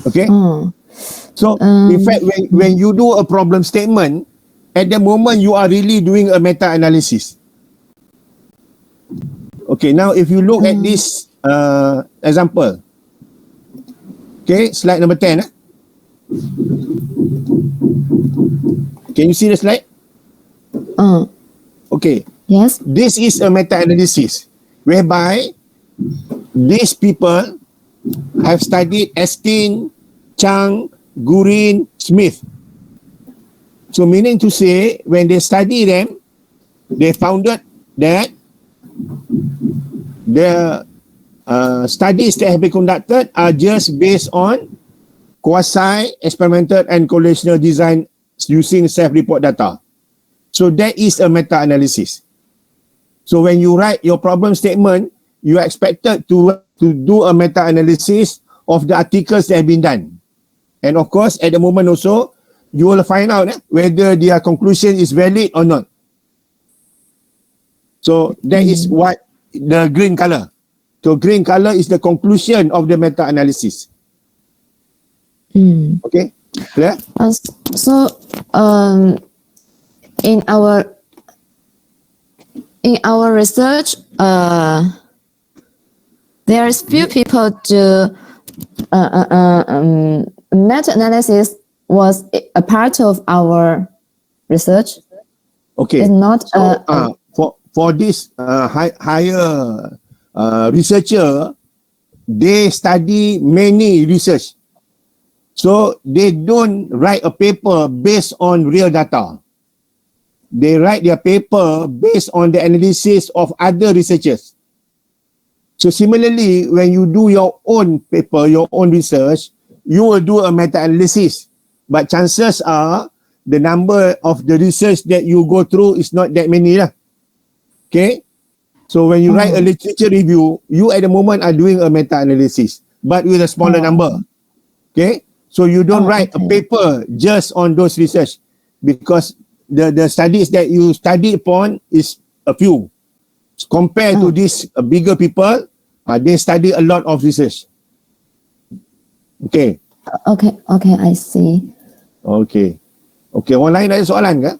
Okay. So in fact, when you do a problem statement, at the moment you are really doing a meta-analysis. Okay, now if you look at this example. Okay, slide number 10. Can you see the slide? Okay. Yes. This is a meta-analysis whereby these people have studied Estin, Chang, Gurin, Smith. So meaning to say, when they study them, they found out that the studies that have been conducted are just based on quasi-experimental and correlational design using self-report data. So that is a meta-analysis. So when you write your problem statement, you are expected to do a meta-analysis of the articles that have been done. And of course, at the moment also, you will find out whether their conclusion is valid or not. So that is what the green color. So green color is the conclusion of the meta-analysis. Okay, clear? So in our research, there is few people do meta-analysis was a part of our research. Okay. It's not for this higher researcher, they study many research. So they don't write a paper based on real data. They write their paper based on the analysis of other researchers. So similarly, when you do your own paper, your own research, you will do a meta-analysis. But chances are the number of the research that you go through is not that many lah. Okay. So when you write a literature review, you at the moment are doing a meta-analysis, but with a smaller number. Okay. So you don't write a paper just on those research because the studies that you study upon is a few. Compared to these bigger people, they study a lot of research. Okay. Okay, I see. Okay, orang lain ada soalan ke?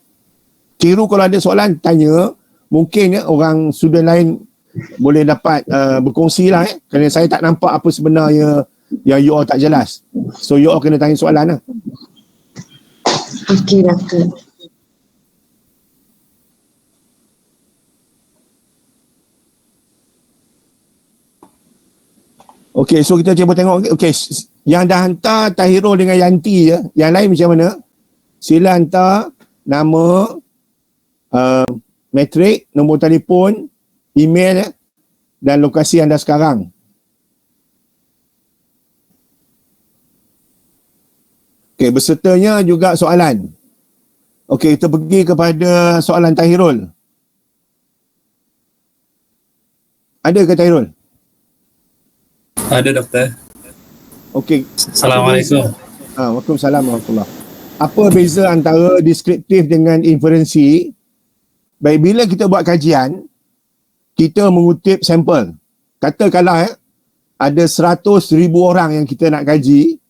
Ciru kalau ada soalan, tanya. Mungkin orang student lain boleh dapat berkongsi lah. Kerana saya tak nampak apa sebenarnya yang you all tak jelas. So you all kena tanya soalan lah. Okay, Doktor. Okay, so kita cuba tengok. Okay, yang dah hantar Tahirul dengan Yanti je. Yang lain macam mana? Sila hantar nama, matrik, nombor telefon, email dan lokasi anda sekarang. Okay, bersertanya juga soalan. Okay, kita pergi kepada soalan Tahirul. Ada ke Tahirul? Ada, Doktor. Okey. Assalamualaikum. Waalaikumsalam warahmatullahi. Apa beza antara deskriptif dengan inferensi? Baik, bila kita buat kajian, kita mengutip sampel. Katakanlah ada 100,000 orang yang kita nak kaji,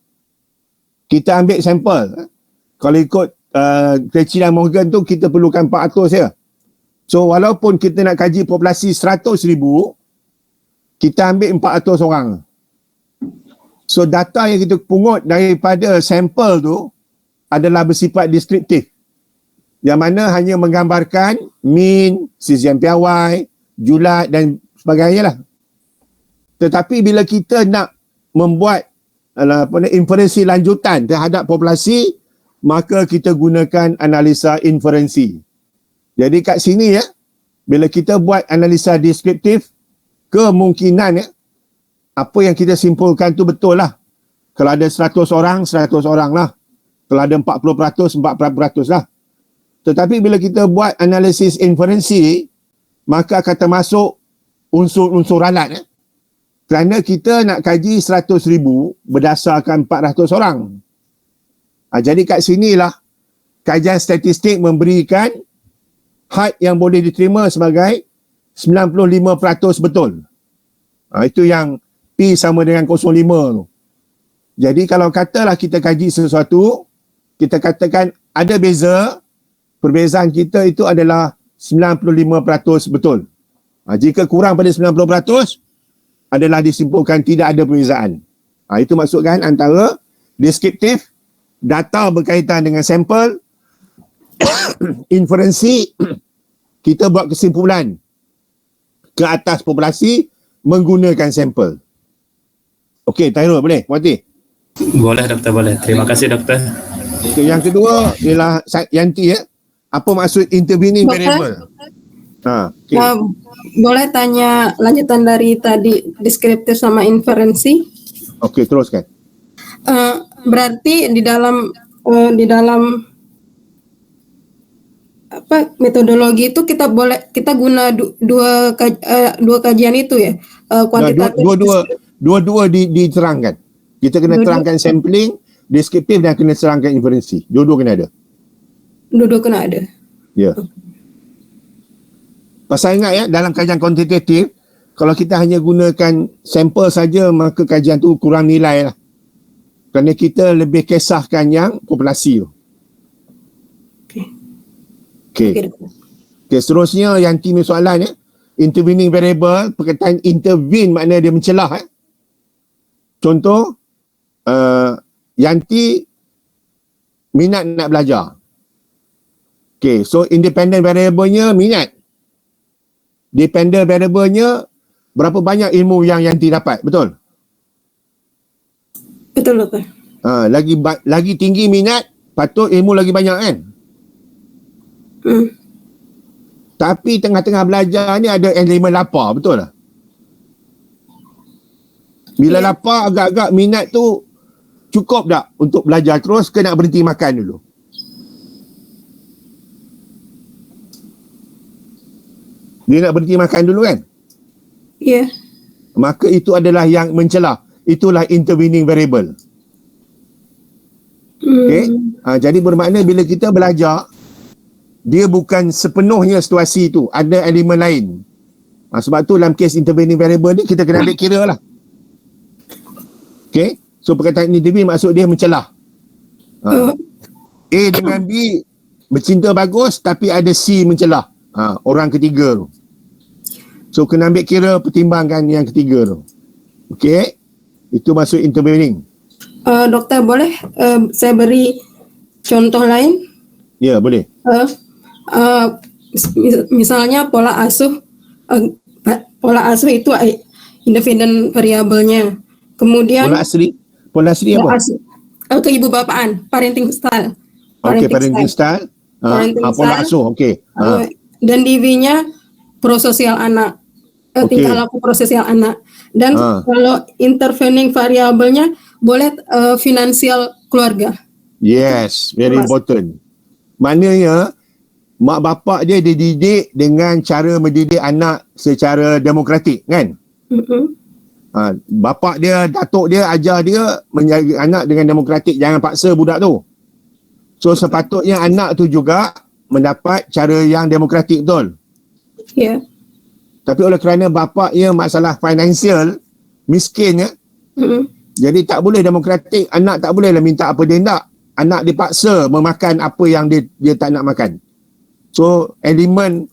kita ambil sampel. Kalau ikut Krejci dan Morgan tu, kita perlukan 400 ya. So walaupun kita nak kaji populasi 100,000, kita ambil 400 orang. So data yang kita pungut daripada sampel tu adalah bersifat deskriptif. Yang mana hanya menggambarkan mean, sisian piawai, julat dan sebagainya lah. Tetapi bila kita nak membuat inferensi lanjutan terhadap populasi, maka kita gunakan analisa inferensi. Jadi kat sini bila kita buat analisa deskriptif, kemungkinan apa yang kita simpulkan tu betul lah. Kalau ada 100 orang, 100 orang lah. Kalau ada 40%, 40% lah. Tetapi bila kita buat analisis inferensi, maka akan termasuk unsur-unsur ralat. Kerana kita nak kaji 100,000 berdasarkan 400 orang. Jadi kat sinilah kajian statistik memberikan had yang boleh diterima sebagai 95% betul. Itu yang P sama dengan 0.5 tu. Jadi kalau katalah kita kaji sesuatu, kita katakan ada beza, perbezaan kita itu adalah 95% betul. Jika kurang pada 90%, adalah disimpulkan tidak ada perbezaan. Itu maksudkan antara deskriptif, data berkaitan dengan sampel, inferensi, kita buat kesimpulan ke atas populasi menggunakan sampel. Okey, Tahirul boleh? Puati? Boleh doktor, boleh. Terima kasih doktor. Okey, yang kedua ialah Yanti ya. Apa maksud intervening Doktor? variable? Okay. Boleh tanya lanjutan dari tadi deskriptif sama inferensi? Okey, teruskan. Berarti di dalam metodologi itu kita guna dua kajian itu ya, kuantitatif. Dua-dua diterangkan. Kita kena terangkan sampling, deskriptif dan kena terangkan inferensi. Dua-dua kena ada. Dua-dua kena ada. Ya. Pasal ingat ya, dalam kajian kuantitatif, kalau kita hanya gunakan sampel saja, maka kajian tu kurang nilai lah. Kerana kita lebih kisahkan yang populasi tu. Okey. Okey, seterusnya yang timnya soalan ya. Intervening variable, perkataan intervene makna dia mencelah. Contoh, Yanti minat nak belajar. Okay, so independent variable-nya minat. Dependent variable-nya berapa banyak ilmu yang Yanti dapat, betul? Betul. Lagi tinggi minat, patut ilmu lagi banyak kan? Tapi tengah-tengah belajar ni ada elemen lapar, betul tak? Bila lapar, agak-agak minat tu cukup tak untuk belajar terus ke nak berhenti makan dulu? Dia nak berhenti makan dulu kan? Ya. Maka itu adalah yang mencelah. Itulah intervening variable. Okay? Jadi bermakna bila kita belajar, dia bukan sepenuhnya situasi itu. Ada elemen lain. Sebab tu dalam kes intervening variable ni, kita kena ambil kira lah. Okay? So perkataan intervene maksud dia mencelah. A dengan B bercinta bagus tapi ada C mencelah. Orang ketiga tu. So kena ambil kira, pertimbangkan yang ketiga tu. Okey? Itu maksud intervening. Doktor, boleh saya beri contoh lain? Ya, boleh. Misalnya pola asuh itu independent variabelnya. Kemudian Pola asli apa? Keibubapaan, parenting style. Okey, parenting style. Pola asuh, okey. Dan DV-nya prososial anak. Tingkah laku prososial anak. Dan kalau intervening variabelnya boleh finansial keluarga. Yes, very important. Maknanya mak bapak dia dididik dengan cara mendidik anak secara demokratik kan? Bapak dia, datuk dia ajar dia menjaga anak dengan demokratik, jangan paksa budak tu. So sepatutnya anak tu juga mendapat cara yang demokratik, betul? Ya. Tapi oleh kerana bapaknya masalah financial, miskin ya. Jadi tak boleh demokratik, anak tak bolehlah minta apa dia nak. Anak dipaksa memakan apa yang dia tak nak makan. So elemen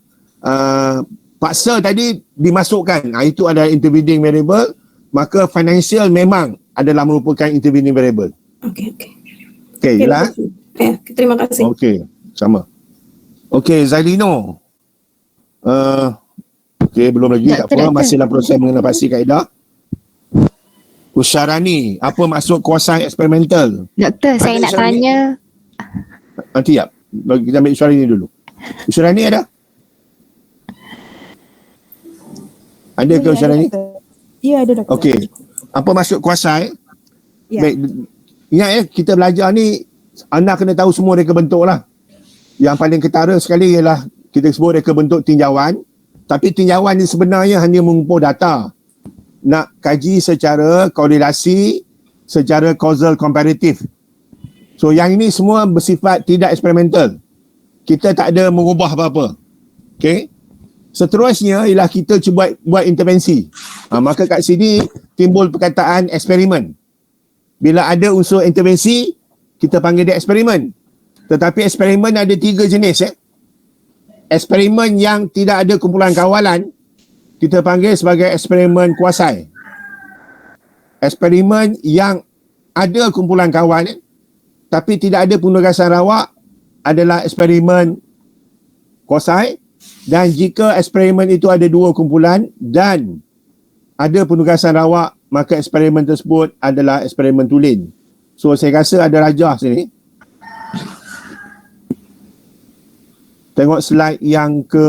paksa tadi dimasukkan. Itu adalah intervening variable. Maka financial memang adalah merupakan intervening variable. Okey. Okey, jelas? Ya, terima kasih. Okey, sama. Okey, Zailino. Okey, belum lagi. Tak apa, masih dalam proses mengenai pasti kaedah. Usyarani, apa maksud kuasa eksperimental? Doktor, saya nak tanya. Nanti ya. Kita ambil Usyarani dulu. Usyarani ada? Ada ke Usyarani? Ya, ada doktor. Okey. Apa maksud kuasai? Ya. Baik. Ingat kita belajar ni, anda kena tahu semua reka bentuk lah. Yang paling ketara sekali ialah kita sebut reka bentuk tinjauan. Tapi tinjauan ni sebenarnya hanya mengumpul data. Nak kaji secara korelasi, secara causal comparative. So yang ini semua bersifat tidak eksperimental. Kita tak ada mengubah apa-apa. Okey? Seterusnya ialah kita cuba buat intervensi. Maka kat sini timbul perkataan eksperimen. Bila ada unsur intervensi, kita panggil dia eksperimen. Tetapi eksperimen ada 3 jenis. Eksperimen yang tidak ada kumpulan kawalan, kita panggil sebagai eksperimen kuasai. Eksperimen yang ada kumpulan kawan, tapi tidak ada penugasan rawak adalah eksperimen kuasai. Dan jika eksperimen itu ada 2 kumpulan dan ada penugasan rawak, maka eksperimen tersebut adalah eksperimen tulen. So saya rasa ada rajah sini. Tengok slide yang ke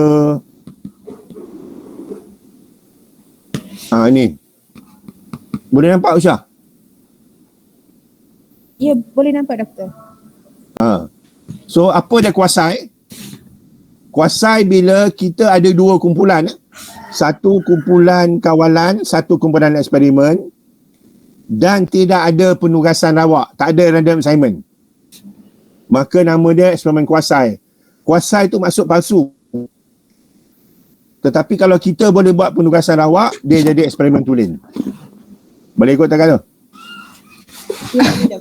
ini. Boleh nampak Usha? Ya, boleh nampak doktor. So apa dia kuasai? Kuasai bila kita ada 2 kumpulan. Satu kumpulan kawalan, satu kumpulan eksperimen, dan tidak ada penugasan rawak, tak ada random assignment. Maka nama dia eksperimen kuasai. Kuasai itu maksud palsu. Tetapi kalau kita boleh buat penugasan rawak, dia jadi eksperimen tulen. Boleh ikut tak kata? Ya, doktor.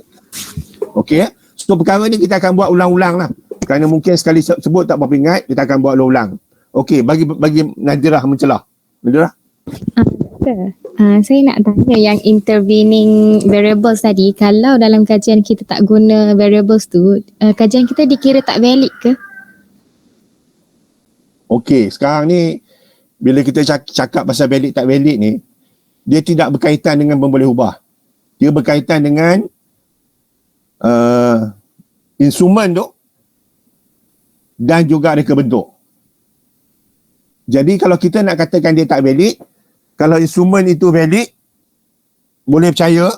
Okey. So perkara ni kita akan buat ulang-ulang lah. Kerana mungkin sekali sebut tak berapa ingat, kita akan buat ulang-ulang. Okey, bagi Nadirah mencelah. Nadirah? Doktor, saya nak tanya yang intervening variables tadi, kalau dalam kajian kita tak guna variables tu, kajian kita dikira tak valid ke? Okey, sekarang ni bila kita cakap pasal valid tak valid ni, dia tidak berkaitan dengan pemboleh ubah. Dia berkaitan dengan instrumen tu dan juga reka bentuk. Jadi kalau kita nak katakan dia tak valid, kalau instrumen itu valid, boleh percaya,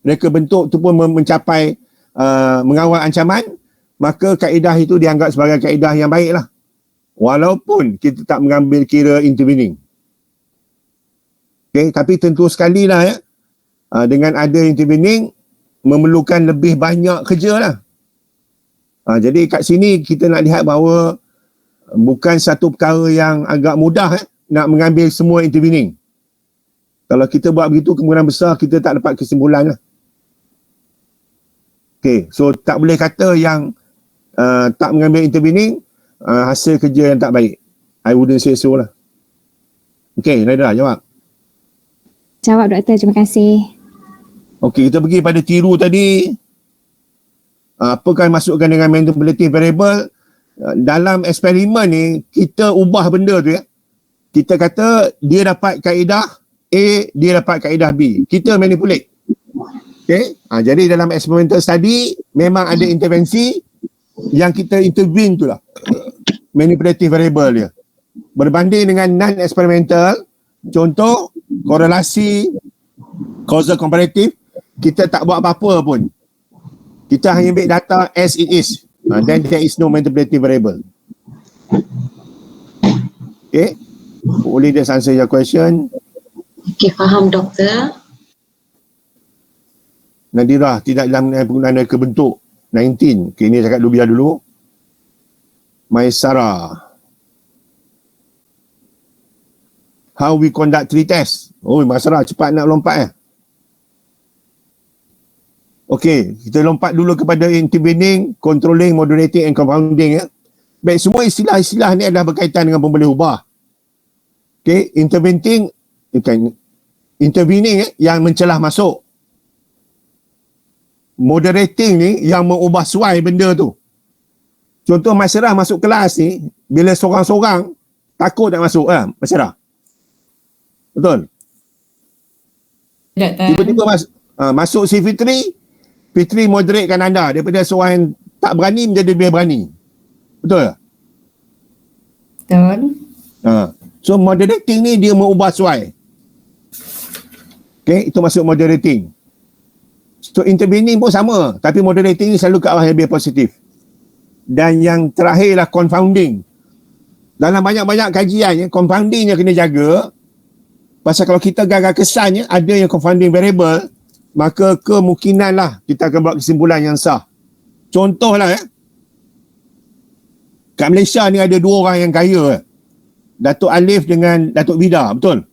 reka bentuk tu pun mencapai mengawal ancaman, maka kaedah itu dianggap sebagai kaedah yang baik lah. Walaupun kita tak mengambil kira intervening. Okay, tapi tentu sekali lah dengan ada intervening, memerlukan lebih banyak kerja lah. Jadi kat sini kita nak lihat bahawa bukan satu perkara yang agak mudah nak mengambil semua intervening. Kalau kita buat begitu, kemungkinan besar kita tak dapat kesimpulan lah. Okay, so tak boleh kata yang tak mengambil intervening hasil kerja yang tak baik. I wouldn't say so lah. Okay, Naida jawab. Jawab doktor, terima kasih. Okay, kita pergi pada tiru tadi. Apakah masukkan dengan manipulative variable? Dalam eksperimen ni, kita ubah benda tu Kita kata dia dapat kaedah A, dia dapat kaedah B. Kita manipulate. Okay? Jadi dalam experimental study, memang ada intervensi yang kita intervene tu lah. Manipulative variable dia. Berbanding dengan non-experimental, contoh, korelasi, causal comparative, kita tak buat apa-apa pun. Kita hanya ambil data as it is. Then there is no manipulative variable. Okay. Boleh just answer your question. Okay, faham doktor. Nadirah, tidak dalam penggunaan reka bentuk 19. Okay, ni cakap biar dulu. Maisara. How we conduct 3 tests. Oh, Maisara cepat nak lompat Okey, kita lompat dulu kepada intervening, controlling, moderating and confounding Baik, semua istilah-istilah ni adalah berkaitan dengan pemboleh ubah. Okey, intervening yang mencelah masuk. Moderating ni yang mengubah suai benda tu. Contoh Masyarah masuk kelas ni, bila seorang-seorang takut nak masuk Masyarah. Betul? Tiba-tiba masuk si Fitri moderatekan anda daripada seorang yang tak berani menjadi lebih berani. Betul tak? Betul. So moderating ni dia mengubah suai. Okay, itu masuk moderating. So intervening pun sama, tapi moderating ni selalu ke arah yang lebih positif. Dan yang terakhirlah confounding. Dalam banyak-banyak kajian confoundingnya kena jaga. Pasal kalau kita gagal kesannya ada yang confounding variable, maka kemungkinanlah kita akan buat kesimpulan yang sah. Contohlah kat Malaysia ni ada 2 orang yang kaya Datuk Alif dengan Datuk Bida, betul?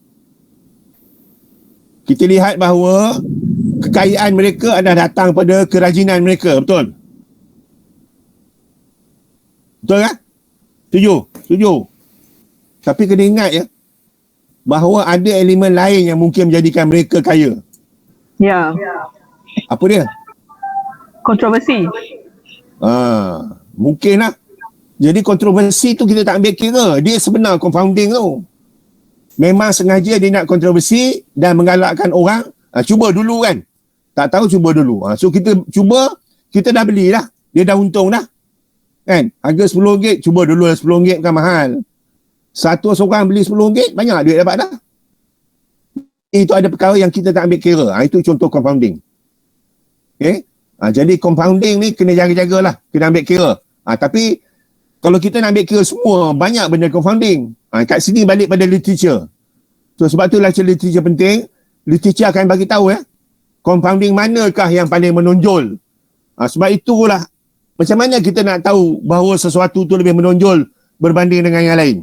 Kita lihat bahawa kekayaan mereka adalah datang pada kerajinan mereka, betul? Betul kan? Setuju? Setuju. Tapi kena ingat ya, bahawa ada elemen lain yang mungkin menjadikan mereka kaya. Ya, Apa dia? kontroversi. Mungkin lah. Jadi kontroversi tu kita tak ambil kira. Dia sebenar confounding tu. Memang sengaja dia nak kontroversi dan menggalakkan orang. Cuba dulu kan. Tak tahu cuba dulu. So kita cuba, kita dah beli lah. Dia dah untung dah. Kan? Harga RM10, cuba dulu lah RM10 kan mahal. Satu seorang beli RM10, banyak duit dapat dah. Itu ada perkara yang kita tak ambil kira. Itu contoh confounding. Okay? Jadi compounding ni kena jaga-jagalah. Kena ambil kira. Tapi kalau kita nak ambil kira semua, banyak benda confounding. Kat sini balik pada literature. So sebab tu literature penting. Literature akan bagi tahu compounding manakah yang paling menonjol. Sebab itulah macam mana kita nak tahu bahawa sesuatu tu lebih menonjol berbanding dengan yang lain.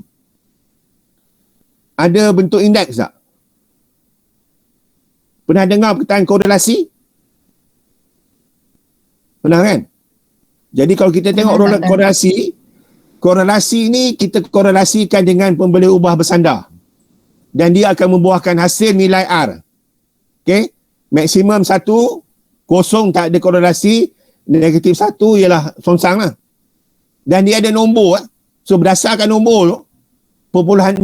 Ada bentuk indeks tak? Pernah dengar perkataan korelasi? Pernah kan? Jadi kalau kita tengok korelasi ni kita korelasikan dengan pembeli ubah bersandar. Dan dia akan membuahkan hasil nilai R. Okay? Maksimum 1, kosong tak ada korelasi, negatif 1 ialah songsang lah. Dan dia ada nombor. So berdasarkan nombor tu, 0.6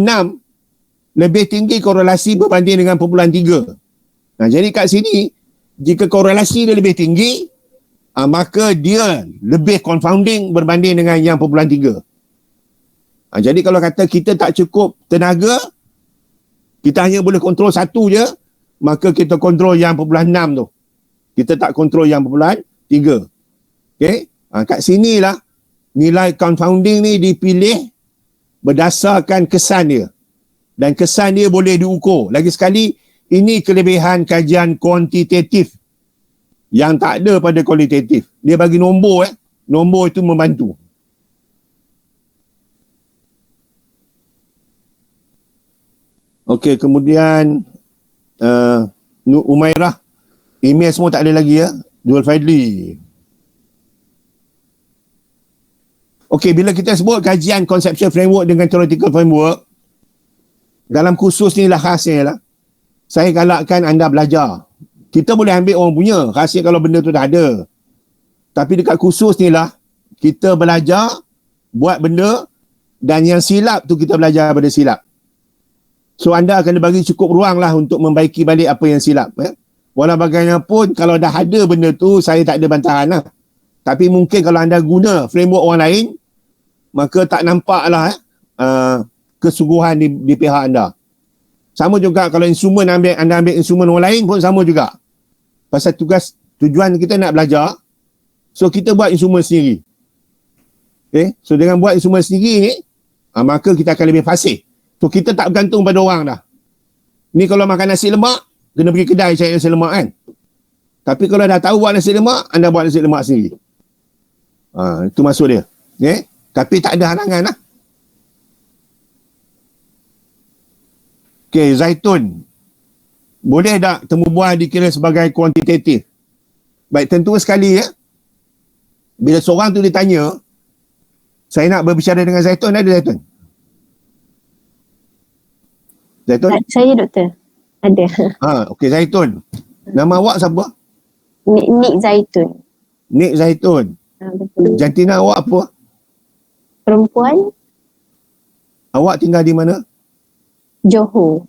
lebih tinggi korelasi berbanding dengan 0.3. Jadi kat sini, jika korelasi dia lebih tinggi, maka dia lebih confounding berbanding dengan yang 0.3. Jadi kalau kata kita tak cukup tenaga, kita hanya boleh kontrol satu je, maka kita kontrol yang 0.6 tu. Kita tak kontrol yang 0.3. Okay? Kat sinilah nilai confounding ni dipilih berdasarkan kesan dia. Dan kesan dia boleh diukur. Lagi sekali, ini kelebihan kajian kuantitatif yang tak ada pada kualitatif. Dia bagi nombor. Nombor itu membantu. Okey, kemudian Umairah. Email semua tak ada lagi Dual Fadli. Okey, bila kita sebut kajian conceptual framework dengan theoretical framework, dalam kursus ni lah khasnya lah. Saya galakkan anda belajar. Kita boleh ambil orang punya rahsia kalau benda tu dah ada. Tapi dekat kursus ni lah, kita belajar, buat benda, dan yang silap tu kita belajar pada silap. So anda akan dibagi cukup ruang lah untuk membaiki balik apa yang silap. Walau bagaimanapun, kalau dah ada benda tu, saya tak ada bantahan lah. Tapi mungkin kalau anda guna framework orang lain, maka tak nampak lah kesungguhan di pihak anda. Sama juga kalau instrumen anda ambil instrumen orang lain pun sama juga. Pasal tujuan kita nak belajar, so kita buat instrumen sendiri. Okay? So dengan buat instrumen sendiri ni, maka kita akan lebih fasih. So kita tak bergantung pada orang dah. Ni kalau makan nasi lemak, kena pergi kedai cari nasi lemak kan. Tapi kalau dah tahu buat nasi lemak, anda buat nasi lemak sendiri. Itu maksud dia. Okay? Tapi tak ada halangan lah. Okay, Zaitun. Boleh tak temu buah dikira sebagai kuantitatif? Baik, tentu sekali bila seorang tu ditanya, saya nak berbicara dengan Zaitun, ada Zaitun? Zaitun? Saya doktor. Ada. Okey, Zaitun. Nama awak siapa? Nik Zaitun. Nik Zaitun. Betul. Jantina awak apa? Perempuan, Awak tinggal di mana? Johor.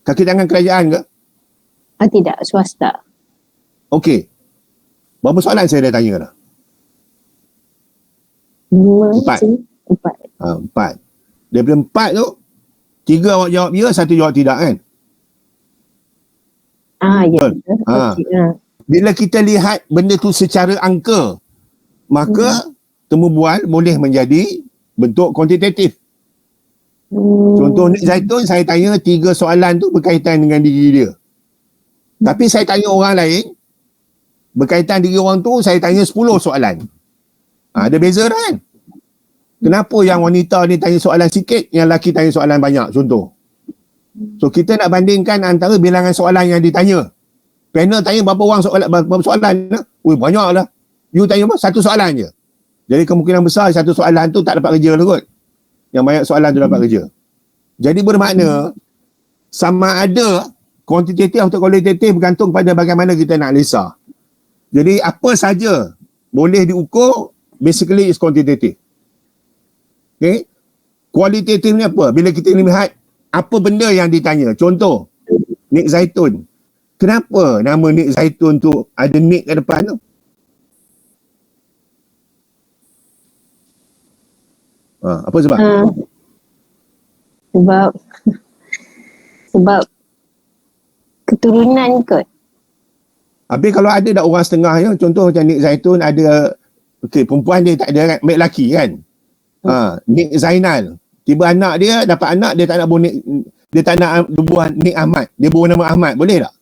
Kaki tangan kerajaan ke? Tidak, swasta. Okey. Berapa soalan saya dah tanya dah? 5. Empat. 4. 4. Daripada 4 tu, 3 awak jawab ya, 1 jawab tidak kan? Ya. Betul. Okay. Bila kita lihat benda tu secara angka, maka temu bual boleh menjadi bentuk kuantitatif. Contoh Nik Zaitun, saya tanya 3 soalan tu berkaitan dengan diri dia. Tapi saya tanya orang lain, berkaitan diri orang tu, saya tanya 10 soalan. Ada beza dah kan? Kenapa yang wanita ni tanya soalan sikit, yang lelaki tanya soalan banyak? Contoh. So kita nak bandingkan antara bilangan soalan yang ditanya. Panel tanya berapa soalan? Banyak lah. You tanya apa? Satu soalan je. Jadi kemungkinan besar satu soalan tu tak dapat kerja lah kot. Yang banyak soalan tu dapat kerja. Jadi bermakna sama ada kuantitatif atau kualitatif bergantung pada bagaimana kita nak analisa. Jadi apa saja boleh diukur, basically is quantitative. Okay? Kualitatif ni apa? Bila kita lihat apa benda yang ditanya. Contoh, Nik Zaitun. Kenapa nama Nik Zaitun tu ada Nik kat depan tu? Apa sebab? Sebab keturunan kot. Habis kalau ada dah orang setengah ya, contoh macam Nik Zaitun ada, perempuan dia tak ada kan, baik lelaki kan. Nik Zainal. Tiba anak dia, dapat anak, dia tak nak buat dia tak nak buat Nik Ahmad. Dia bawa nama Ahmad. Boleh tak?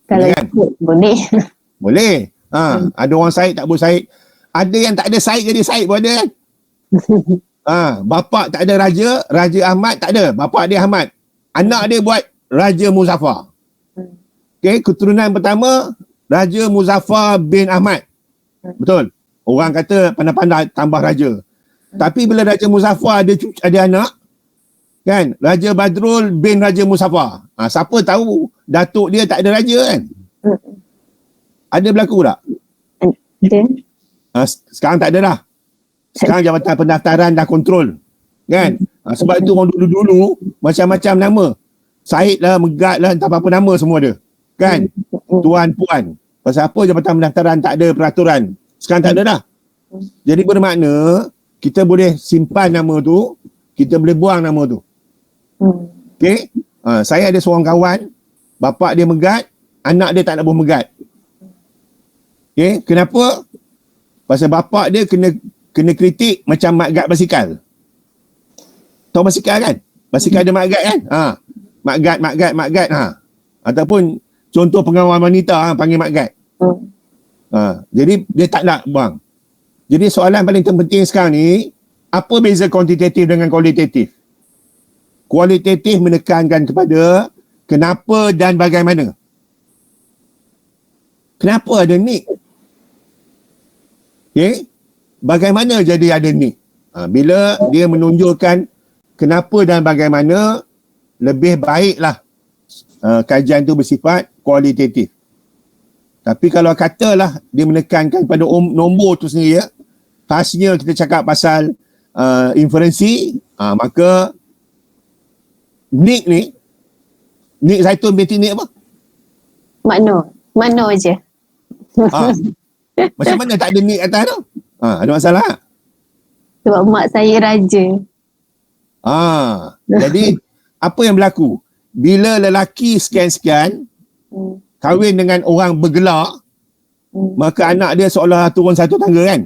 Kalau kan? Boleh. Boleh. Ada orang Said tak boleh Said. Ada yang tak ada Said jadi Said pun ada kan? Bapak tak ada Raja Ahmad tak ada. Bapak dia Ahmad. Anak dia buat Raja Muzaffar. Okay, keturunan pertama Raja Muzaffar bin Ahmad. Betul. Orang kata pandai-pandai tambah raja. Tapi bila Raja Muzaffar ada anak, kan? Raja Badrul bin Raja Muzaffar. Siapa tahu datuk dia tak ada raja kan? Ada berlaku tak? Ada. Sekarang tak ada dah. Sekarang Jabatan Pendaftaran dah kontrol. Kan? Sebab itu orang dulu-dulu macam-macam nama. Said lah, Megat lah, entah apa-apa nama semua ada. Kan? Tuan, puan. Pasal apa Jabatan Pendaftaran tak ada peraturan? Sekarang tak ada dah. Jadi bermakna kita boleh simpan nama tu, kita boleh buang nama tu. Okay? Saya ada seorang kawan, bapak dia Megat, anak dia tak nak buat Megat. Okay? Kenapa? Pasal bapak dia kena kritik macam Mat Gad basikal. Tahu basikal kan? Basikal ada Mat Gad kan? Mat Gad. Ataupun contoh pengawal wanita panggil Mat Gad. Jadi dia tak nak buang. Jadi soalan paling penting sekarang ni, apa beza kuantitatif dengan kualitatif? Kualitatif menekankan kepada kenapa dan bagaimana. Kenapa ada Nik? Okay? Bagaimana jadi ada Nik? Bila dia menunjukkan kenapa dan bagaimana, lebih baiklah kajian tu bersifat kualitatif. Tapi kalau katalah dia menekankan pada nombor tu sendiri ya, khasnya kita cakap pasal inferensi, maka Nik Zaitun binti Nik apa? Makna je. Macam mana tak ada Nik atas tu? Ada masalah tak? Sebab mak saya raja. Jadi apa yang berlaku? Bila lelaki sekian-sekian kahwin dengan orang bergelar, maka anak dia seolah turun satu tangga kan?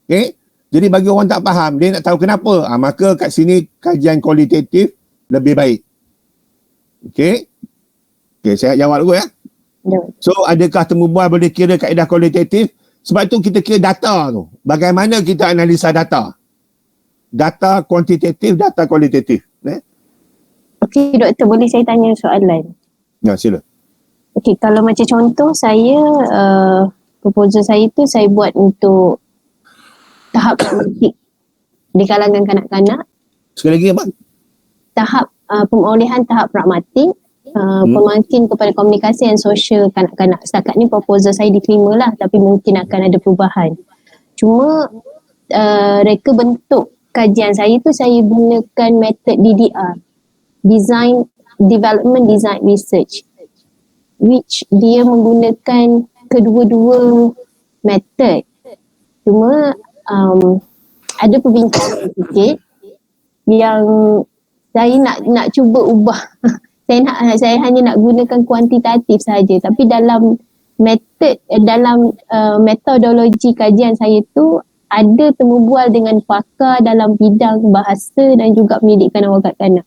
Okay? Jadi bagi orang tak faham, dia nak tahu kenapa, maka kat sini kajian kualitatif lebih baik. Okay, saya jawab dulu ya. So adakah temu bual boleh kira kaedah kualitatif? Sebab tu kita kira data tu. Bagaimana kita analisa data? Data kuantitatif, data kualitatif. Okey, doktor, boleh saya tanya soalan? Ya, sila. Okey, kalau macam contoh saya, proposal saya tu saya buat untuk tahap pragmatik di kalangan kanak-kanak. Sekali lagi apa? Tahap pemolehan tahap pragmatik, pemakin kepada komunikasi dan sosial kanak-kanak. Setakat ni proposal saya diterima lah, tapi mungkin akan ada perubahan. Cuma reka bentuk kajian saya tu saya gunakan metod DDR, Development Design Research, which dia menggunakan kedua-dua metod. Cuma ada perbincangan sikit yang saya nak cuba ubah. Saya hanya nak gunakan kuantitatif saja, tapi dalam metodologi kajian saya tu ada temu bual dengan pakar dalam bidang bahasa dan juga pendidikan awal kanak-kanak.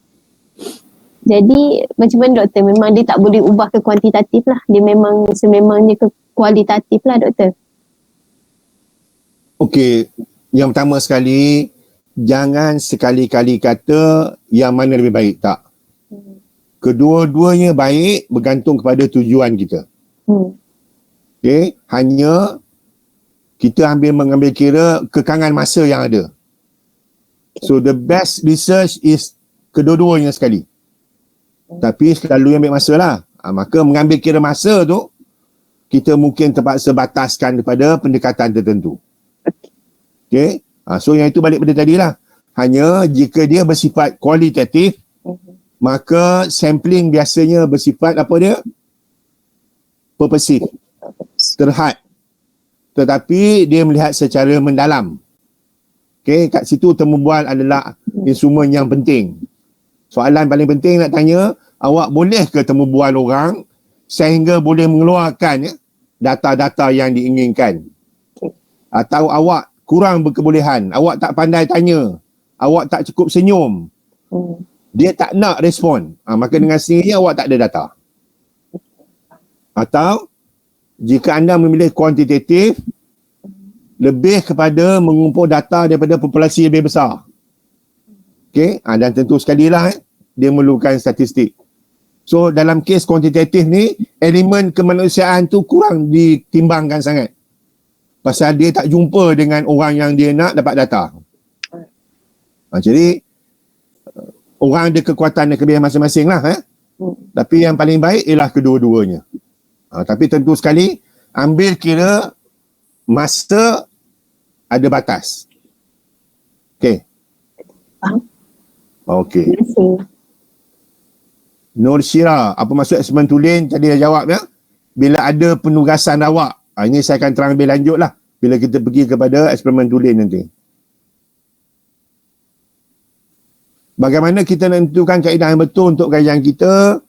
Jadi macam mana doktor? Memang dia tak boleh ubah ke kuantitatif lah. Dia memang sememangnya ke kualitatif lah doktor. Okey, yang pertama sekali, jangan sekali-kali kata yang mana lebih baik. Tak. Kedua-duanya baik bergantung kepada tujuan kita. Okay? Hanya kita mengambil kira kekangan masa yang ada. So the best research is kedua-duanya sekali. Tapi selalu ambil masa lah. Maka mengambil kira masa tu, kita mungkin terpaksa bataskan kepada pendekatan tertentu. Okay? So yang itu balik pada tadi lah. Hanya jika dia bersifat kualitatif, maka sampling biasanya bersifat apa dia? Purposive. Terhad. Tetapi dia melihat secara mendalam. Okay? Kat situ temu bual adalah instrumen yang penting. Soalan paling penting nak tanya, awak boleh ke temu bual orang sehingga boleh mengeluarkan data-data yang diinginkan? Atau awak kurang berkebolehan, awak tak pandai tanya, awak tak cukup senyum, dia tak nak respon, maka dengan sendirinya awak tak ada data. Atau jika anda memilih kuantitatif, lebih kepada mengumpul data daripada populasi lebih besar. Okay? Dan tentu sekali lah dia memerlukan statistik. So dalam kes kuantitatif ni, elemen kemanusiaan tu kurang ditimbangkan sangat. Pasal dia tak jumpa dengan orang yang dia nak dapat data. Jadi orang ada kekuatan dan kelebihan masing-masing lah. Tapi yang paling baik ialah kedua-duanya. Tapi tentu sekali, ambil kira masa ada batas. Okay. Okay. Terima kasih. Nur Syira, apa maksud eksperimen tulen? Tadi dah jawab ya. Bila ada penugasan awak, ini saya akan terang lebih lanjut lah bila kita pergi kepada eksperimen tulen nanti. Bagaimana kita menentukan kaedah yang betul untuk kajian kita?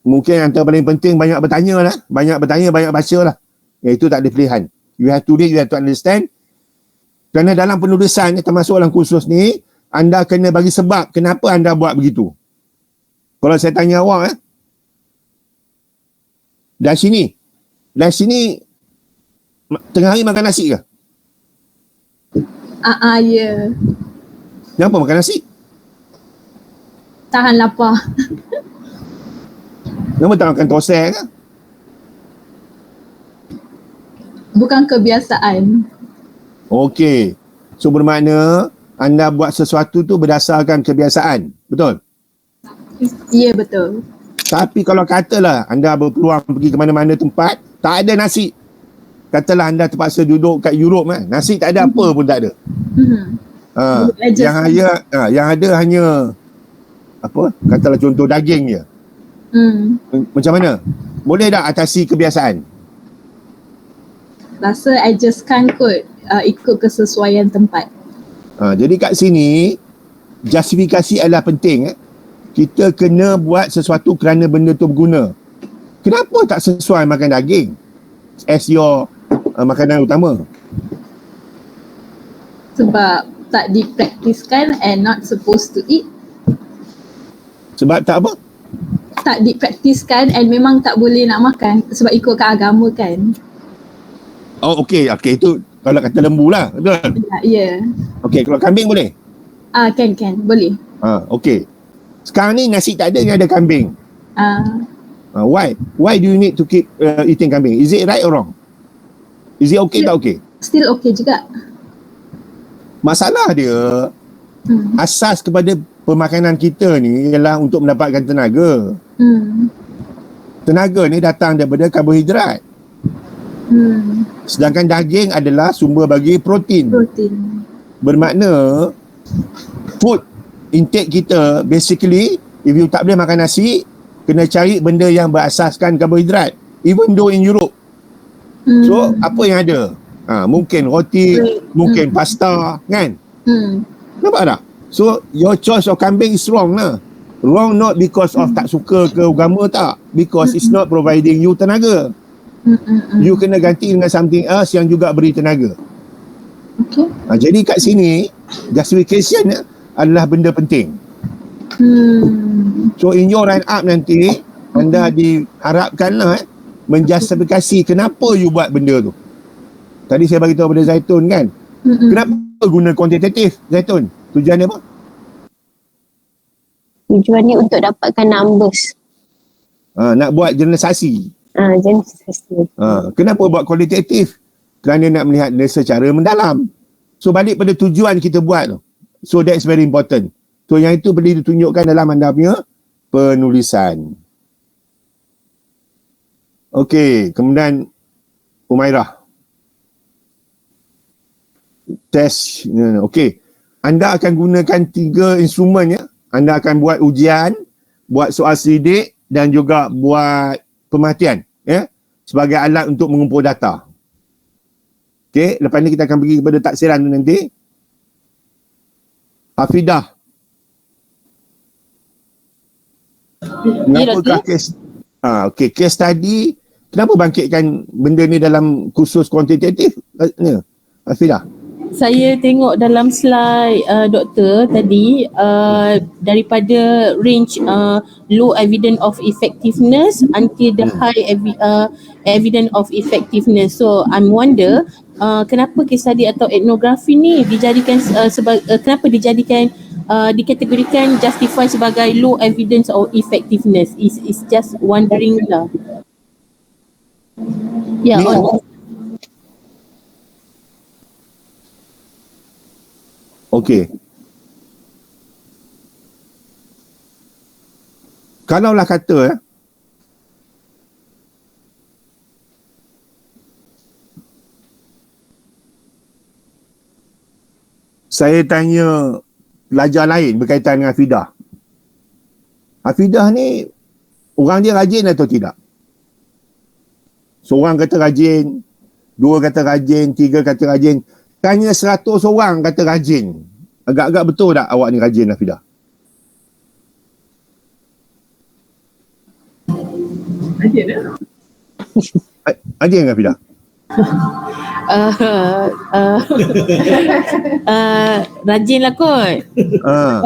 Mungkin yang paling penting banyak bertanya lah. Banyak bertanya, banyak baca lah. Itu tak ada pilihan. You have to read, you have to understand. Kerana dalam penulisan, termasuk dalam kursus ni, anda kena bagi sebab kenapa anda buat begitu. Kalau saya tanya awak, dari sini, tengah hari makan nasi ke? Ya. Kenapa makan nasi? Tahan lapar. Kenapa tak makan tosek ke? Bukan kebiasaan. Okey. So bermakna anda buat sesuatu tu berdasarkan kebiasaan. Betul? Ya, betul. Tapi kalau katalah anda berpeluang pergi ke mana-mana tempat, tak ada nasi. Katalah anda terpaksa duduk kat Europe, nasi tak ada, apa pun tak ada. Yang ada hanya apa? Katalah contoh daging je. Macam mana? Boleh tak atasi kebiasaan? Rasa adjustkan kot, ikut kesesuaian tempat. Jadi kat sini justifikasi adalah penting. Kita kena buat sesuatu kerana benda tu berguna. Kenapa tak sesuai makan daging as your makanan utama? Sebab tak dipraktiskan and not supposed to eat. Sebab tak apa? Tak dipraktiskan and memang tak boleh nak makan sebab ikut ke agama kan. Oh okey, itu kalau kata lembu lah, betul? Ya. Okey, kalau kambing boleh? Kan, boleh. Okey. Sekarang ni nasi tak ada, ni ada kambing. Why do you need to keep eating kambing? Is it right or wrong? Is it okay, tak okay? Still okay juga. Masalah dia, asas kepada pemakanan kita ni ialah untuk mendapatkan tenaga. Tenaga ni datang daripada karbohidrat. Sedangkan daging adalah sumber bagi protein. Bermakna food intake kita basically, if you tak boleh makan nasi, kena cari benda yang berasaskan karbohidrat, even though in Europe. So apa yang ada? Mungkin roti, mungkin pasta, kan? Nampak tak? So your choice of kambing is wrong lah. Wrong not because of tak suka ke agama, tak, because it's not providing you tenaga. You kena ganti dengan something else yang juga beri tenaga. Jadi kat sini justification adalah benda penting. So in your run up nanti, anda diharapkanlah menjustifikasi kenapa you buat benda tu. Tadi saya bagi tahu pada Zaitun kan, kenapa guna kuantitatif, Zaitun? Tujuan dia apa? Tujuan ni untuk dapatkan numbers. Nak buat generalisasi. Generalisasi. Kenapa buat kualitatif? Kerana nak melihat dia secara mendalam. So balik pada tujuan kita buat tu. So that's very important. So yang itu perlu ditunjukkan dalam anda punya penulisan. Okey, kemudian Umairah. Test. Okey. Anda akan gunakan 3 instrumen ya. Anda akan buat ujian, buat soal selidik dan juga buat pemerhatian ya, sebagai alat untuk mengumpul data. Okey, lepas ni kita akan pergi kepada taksiran tu nanti. Hafidah. Mengapakah kes case study, kenapa bangkitkan benda ni dalam kursus kuantitatif? Hafidah. Saya tengok dalam slide doktor tadi daripada range low evidence of effectiveness until the high evidence of effectiveness. So I'm wonder kenapa case study atau etnografi ni dijadikan kenapa dijadikan dikategorikan justify sebagai low evidence of effectiveness. Is just wondering lah. Yeah, Okey. Kalaulah kata saya tanya pelajar lain berkaitan dengan Hafidah. Hafidah ni orang dia rajin atau tidak? Seorang kata rajin, 2 kata rajin, 3 kata rajin. Tanya 100 orang kata rajin. Agak-agak betul tak awak ni rajin, Hafidah? Rajin lah. Rajin ke, Hafidah? Rajin lah kot.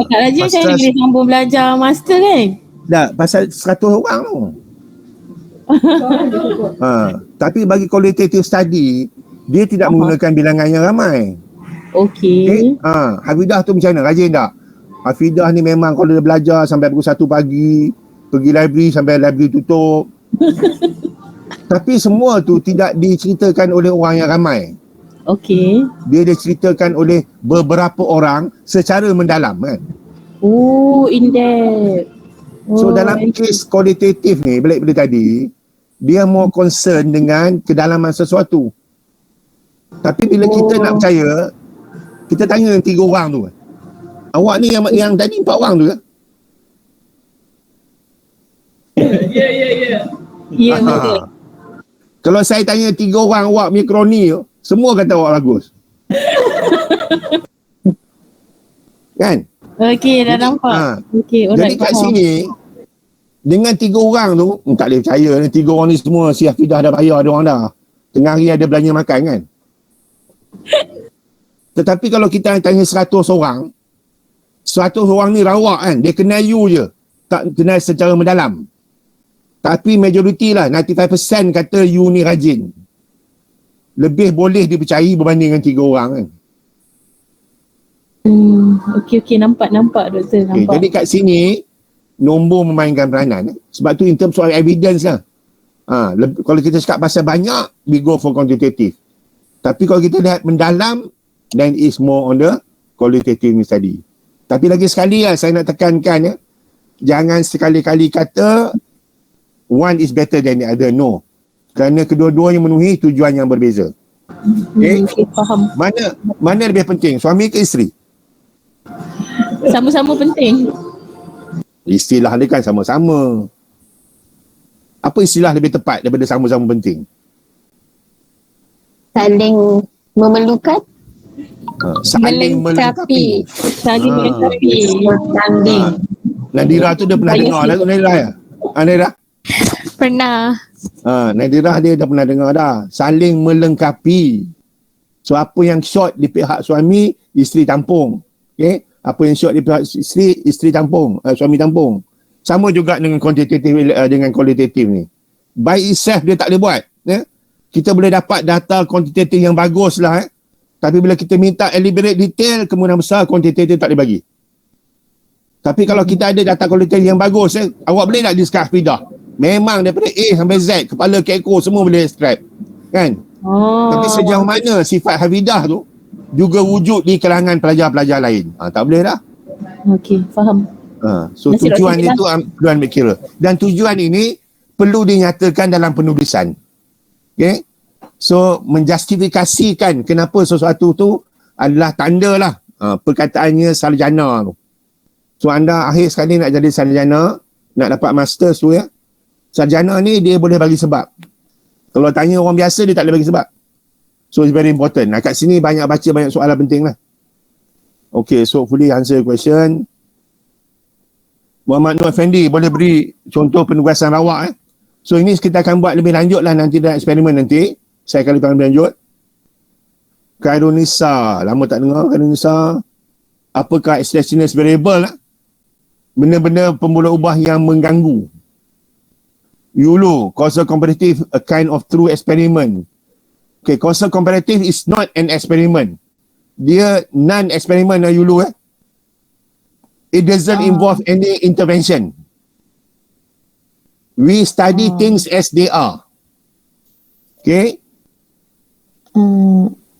Tak rajin saya pasal- boleh sambung belajar master kan? Tak, pasal 100 orang tu. Tapi bagi qualitative study, dia tidak menggunakan bilangan yang ramai. Okey. Hafidah tu macam mana? Rajin tak? Hafidah ni memang kalau dia belajar sampai pukul 1 pagi, pergi library sampai library tutup. Tapi semua tu tidak diceritakan oleh orang yang ramai. Okey. Dia diceritakan oleh beberapa orang secara mendalam kan. Oh, in depth. So dalam kes kualitatif ni, balik pada tadi, dia more concern dengan kedalaman sesuatu. Tapi bila kita nak percaya, kita tanya 3 orang tu. Awak ni yang tadi 4 orang tu ke? Ya, betul. Kalau saya tanya 3 orang awak punya kroni tu, semua kata awak bagus. Kan? Okey, dah nampak. Okey, Jadi alright. kat faham. sini, dengan 3 orang tu, tak boleh percaya ni 3 orang ni semua si Hafidah dah bayar dia orang dah. Tengah hari ada belanja makan kan? Tetapi kalau kita tanya 100 orang, 100 orang ni rawak kan, dia kenal you je, tak kenal secara mendalam. Tapi majoriti lah, 95% kata you ni rajin. Lebih boleh dipercayai berbanding dengan 3 orang kan. Okey, nampak doktor, Okay, nampak. jadi kat sini, nombor memainkan peranan. Sebab tu in terms of evidence lah. Kalau kita cakap pasal banyak, we go for quantitative. Tapi kalau kita lihat mendalam, then it's more on the qualitative study. Tapi lagi sekali lah, saya nak tekankan ya, jangan sekali-kali kata one is better than the other. No. Kerana kedua-duanya memenuhi tujuan yang berbeza. Okay? Faham. Mana lebih penting, suami ke isteri? Sama-sama penting. Istilah dia kan sama-sama. Apa istilah lebih tepat daripada sama-sama penting? Saling memerlukan. Saling melengkapi. Saling melengkapi. Sambing. Nadira tu dia pernah dengar dah tu, Nadira ya? Nadira? Pernah. Nadira dia dah pernah dengar dah. Saling melengkapi. So apa yang short di pihak suami, isteri tampung. Okay? Apa yang short di pihak isteri tampung, suami tampung. Sama juga dengan kualitatif ni. By itself dia tak boleh buat. Ya? Kita boleh dapat data kuantitatif yang bagus lah. Tapi bila kita minta elaborate detail, kemungkinan besar quantitative tak boleh bagi. Tapi kalau kita ada data qualitative yang bagus, awak boleh tak discuss hafidah? Memang daripada A sampai Z, kepala ke ekor semua boleh describe. Kan? Tapi sejauh mana sifat hafidah tu juga wujud di kalangan pelajar-pelajar lain. Tak boleh dah. Okey, faham. So Nasib tujuan Dr. itu perlu ambil kira. Dan tujuan ini perlu dinyatakan dalam penulisan. Okay? So menjustifikasikan kenapa sesuatu tu adalah tanda lah perkataannya sarjana tu. So anda akhir sekali nak jadi sarjana, nak dapat master tu ya. Sarjana ni dia boleh bagi sebab. Kalau tanya orang biasa dia tak boleh bagi sebab. So it's very important. Kat sini banyak baca banyak soalan penting lah. Okay, so hopefully answer your question. Muhammad Nur Effendi boleh beri contoh penugasan rawak So ini kita akan buat lebih lanjut lah nanti dalam eksperimen nanti. Saya akan lebih lanjut. Khairunisa, lama tak dengar Khairunisa. Apakah extraneous variable lah? Benda-benda pemula ubah yang mengganggu. Yulu, causal comparative, a kind of true experiment. Okay, causal comparative is not an experiment. Dia non-experiment lah Yulu It doesn't involve any intervention. We study things as they are. Okay?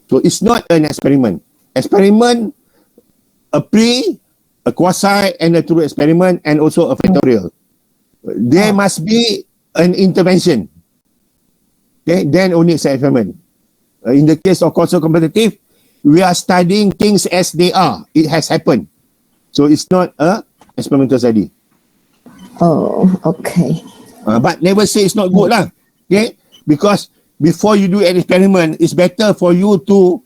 So it's not an experiment. Experiment, a pre, a quasi, and a true experiment, and also a factorial. There must be an intervention. Okay? Then only it's an experiment. In the case of causal comparative, we are studying things as they are. It has happened. So it's not a experimental study. Oh, okay. But never say it's not good lah. Okay? Because before you do an experiment, it's better for you to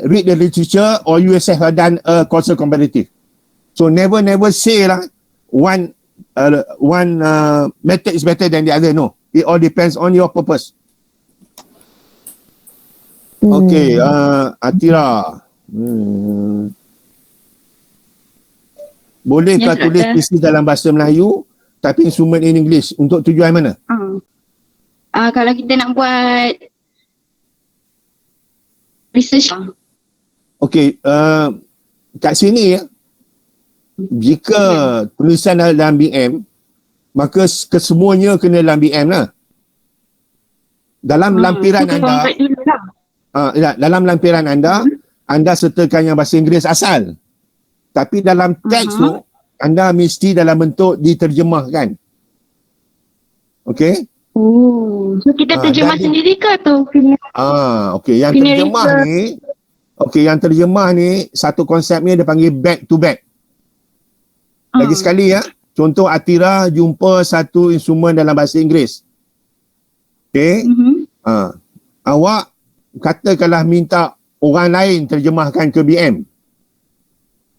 read the literature or you yourself have done a causal comparative. So never say lah one method is better than the other. No. It all depends on your purpose. Okay, Atira. Bolehkah tulis puisi dalam bahasa Melayu tapi instrument in English untuk tujuan mana? Kalau kita nak buat research. Okay, kat sini ya, jika tulisan dalam BM, maka kesemuanya kena dalam BM lah. Dalam lampiran anda, dalam lampiran anda, anda sertakan yang bahasa Inggeris asal. Tapi dalam teks tu, anda mesti dalam bentuk diterjemahkan. Okay? So kita terjemah sendiri ke atau kena? Okay. Yang terjemah ni, yang terjemah ni, satu konsepnya dia panggil back to back. Lagi sekali ya, contoh Atira jumpa satu instrumen dalam bahasa Inggeris. Okay? Awak katakanlah minta orang lain terjemahkan ke BM.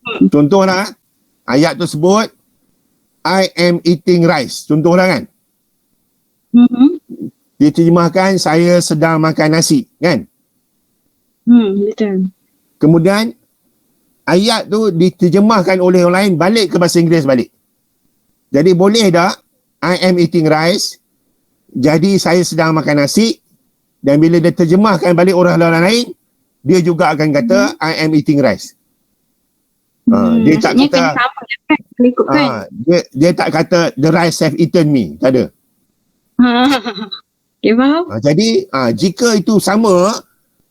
Contohlah, ayat tersebut, I am eating rice. Contohlah kan. Dia terjemahkan, saya sedang makan nasi. Kan? Betul. Kemudian, ayat tu diterjemahkan oleh orang lain balik ke bahasa Inggeris balik. Jadi boleh tak, I am eating rice, jadi saya sedang makan nasi, dan bila dia terjemahkan balik orang lain, dia juga akan kata, I am eating rice. Dia tak kata dia tak kata the rice have eaten me, tak ada. Jadi jika itu sama,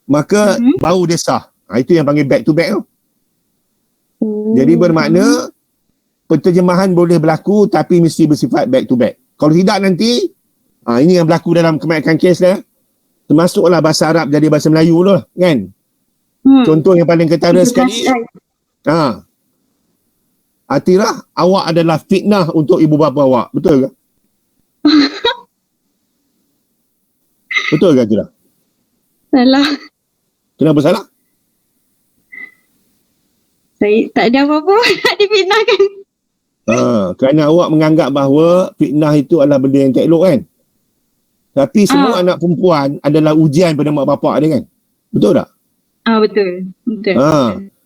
maka baru dia sah. Itu yang panggil back to back tu. Jadi bermakna penterjemahan boleh berlaku tapi mesti bersifat back to back. Kalau tidak nanti ini yang berlaku dalam kebanyakan kes dah, termasuklah bahasa Arab jadi bahasa Melayu lah kan. Contoh yang paling ketara sekali, Atira, awak adalah fitnah untuk ibu bapa awak. Betul ke? Betul ke Atira? Salah. Kenapa salah? Saya tak ada apa-apa nak difitnahkan. Kerana awak menganggap bahawa fitnah itu adalah benda yang tak elok kan? Tapi semua anak perempuan adalah ujian pada mak bapak dia kan? Betul tak? Betul.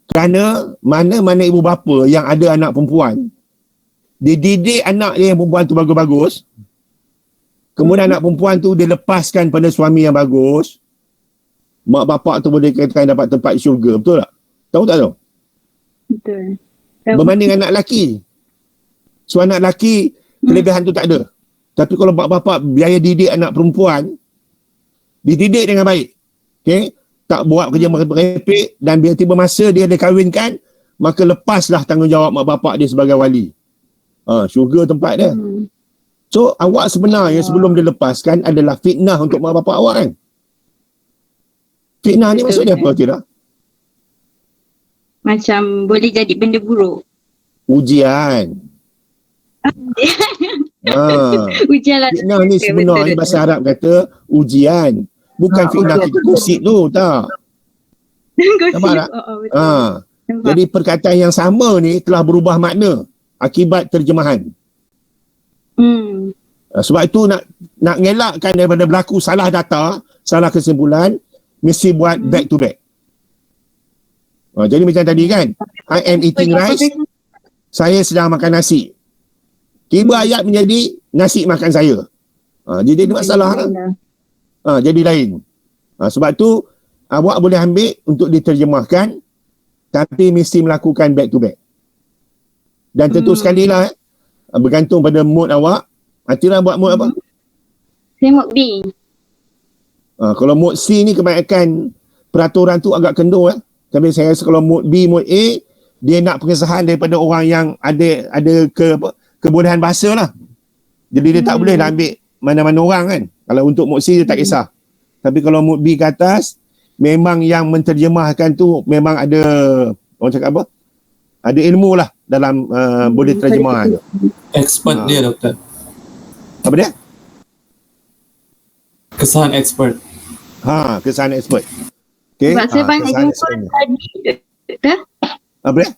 Kerana mana-mana ibu bapa yang ada anak perempuan, dia didik anak dia yang perempuan tu bagus-bagus, kemudian anak perempuan tu dia lepaskan pada suami yang bagus, mak bapak tu boleh katakan dapat tempat syurga, betul tak? Tahu tak tu? Betul. Berbanding anak lelaki. So anak lelaki kelebihan tu tak ada. Tapi kalau mak bapak biaya didik anak perempuan, dididik dengan baik. Okay? Tak buat kerja merepek dan bila tiba masa dia dikahwinkan, maka lepaslah tanggungjawab mak bapak dia sebagai wali. Syurga tempat dia. So awak sebenarnya sebelum dilepaskan adalah fitnah untuk mak bapak awak kan? Fitnah ni maksudnya apa kira? Macam boleh jadi benda buruk. Ujian. Ujian lah. Fitnah ni sebenarnya bahasa Arab kata ujian. Bukan fitnah kita gosip tu, tak? Nampak tak? Jadi perkataan yang sama ni telah berubah makna akibat terjemahan. Sebab itu nak ngelakkan daripada berlaku salah data, salah kesimpulan, mesti buat back to back. Jadi macam tadi kan, I am eating rice, saya sedang makan nasi. Tiba ayat menjadi nasi makan saya. Jadi ada masalah lah. Jadi lain. Sebab tu awak boleh ambil untuk diterjemahkan, tapi mesti melakukan back to back. Dan tentu sekali lah, bergantung pada mood awak. Atira buat mood apa? Saya mood B. Kalau mood C ni kebanyakan peraturan tu agak kendor. Tapi saya rasa kalau mood B, mood A, dia nak pengesahan daripada orang yang ada kebolehan bahasa lah. Jadi dia tak boleh nak ambil mana-mana orang kan. Kalau untuk mood C dia tak kisah. Tapi kalau mood B ke atas, memang yang menterjemahkan tu memang ada, orang cakap apa? Ada ilmu lah dalam boleh terjemahan. Expert dia doktor. Apa dia? Kesahan expert. Kesahan expert. Okay. Sebab saya banyak jumpa tadi, doktor. Apa dia?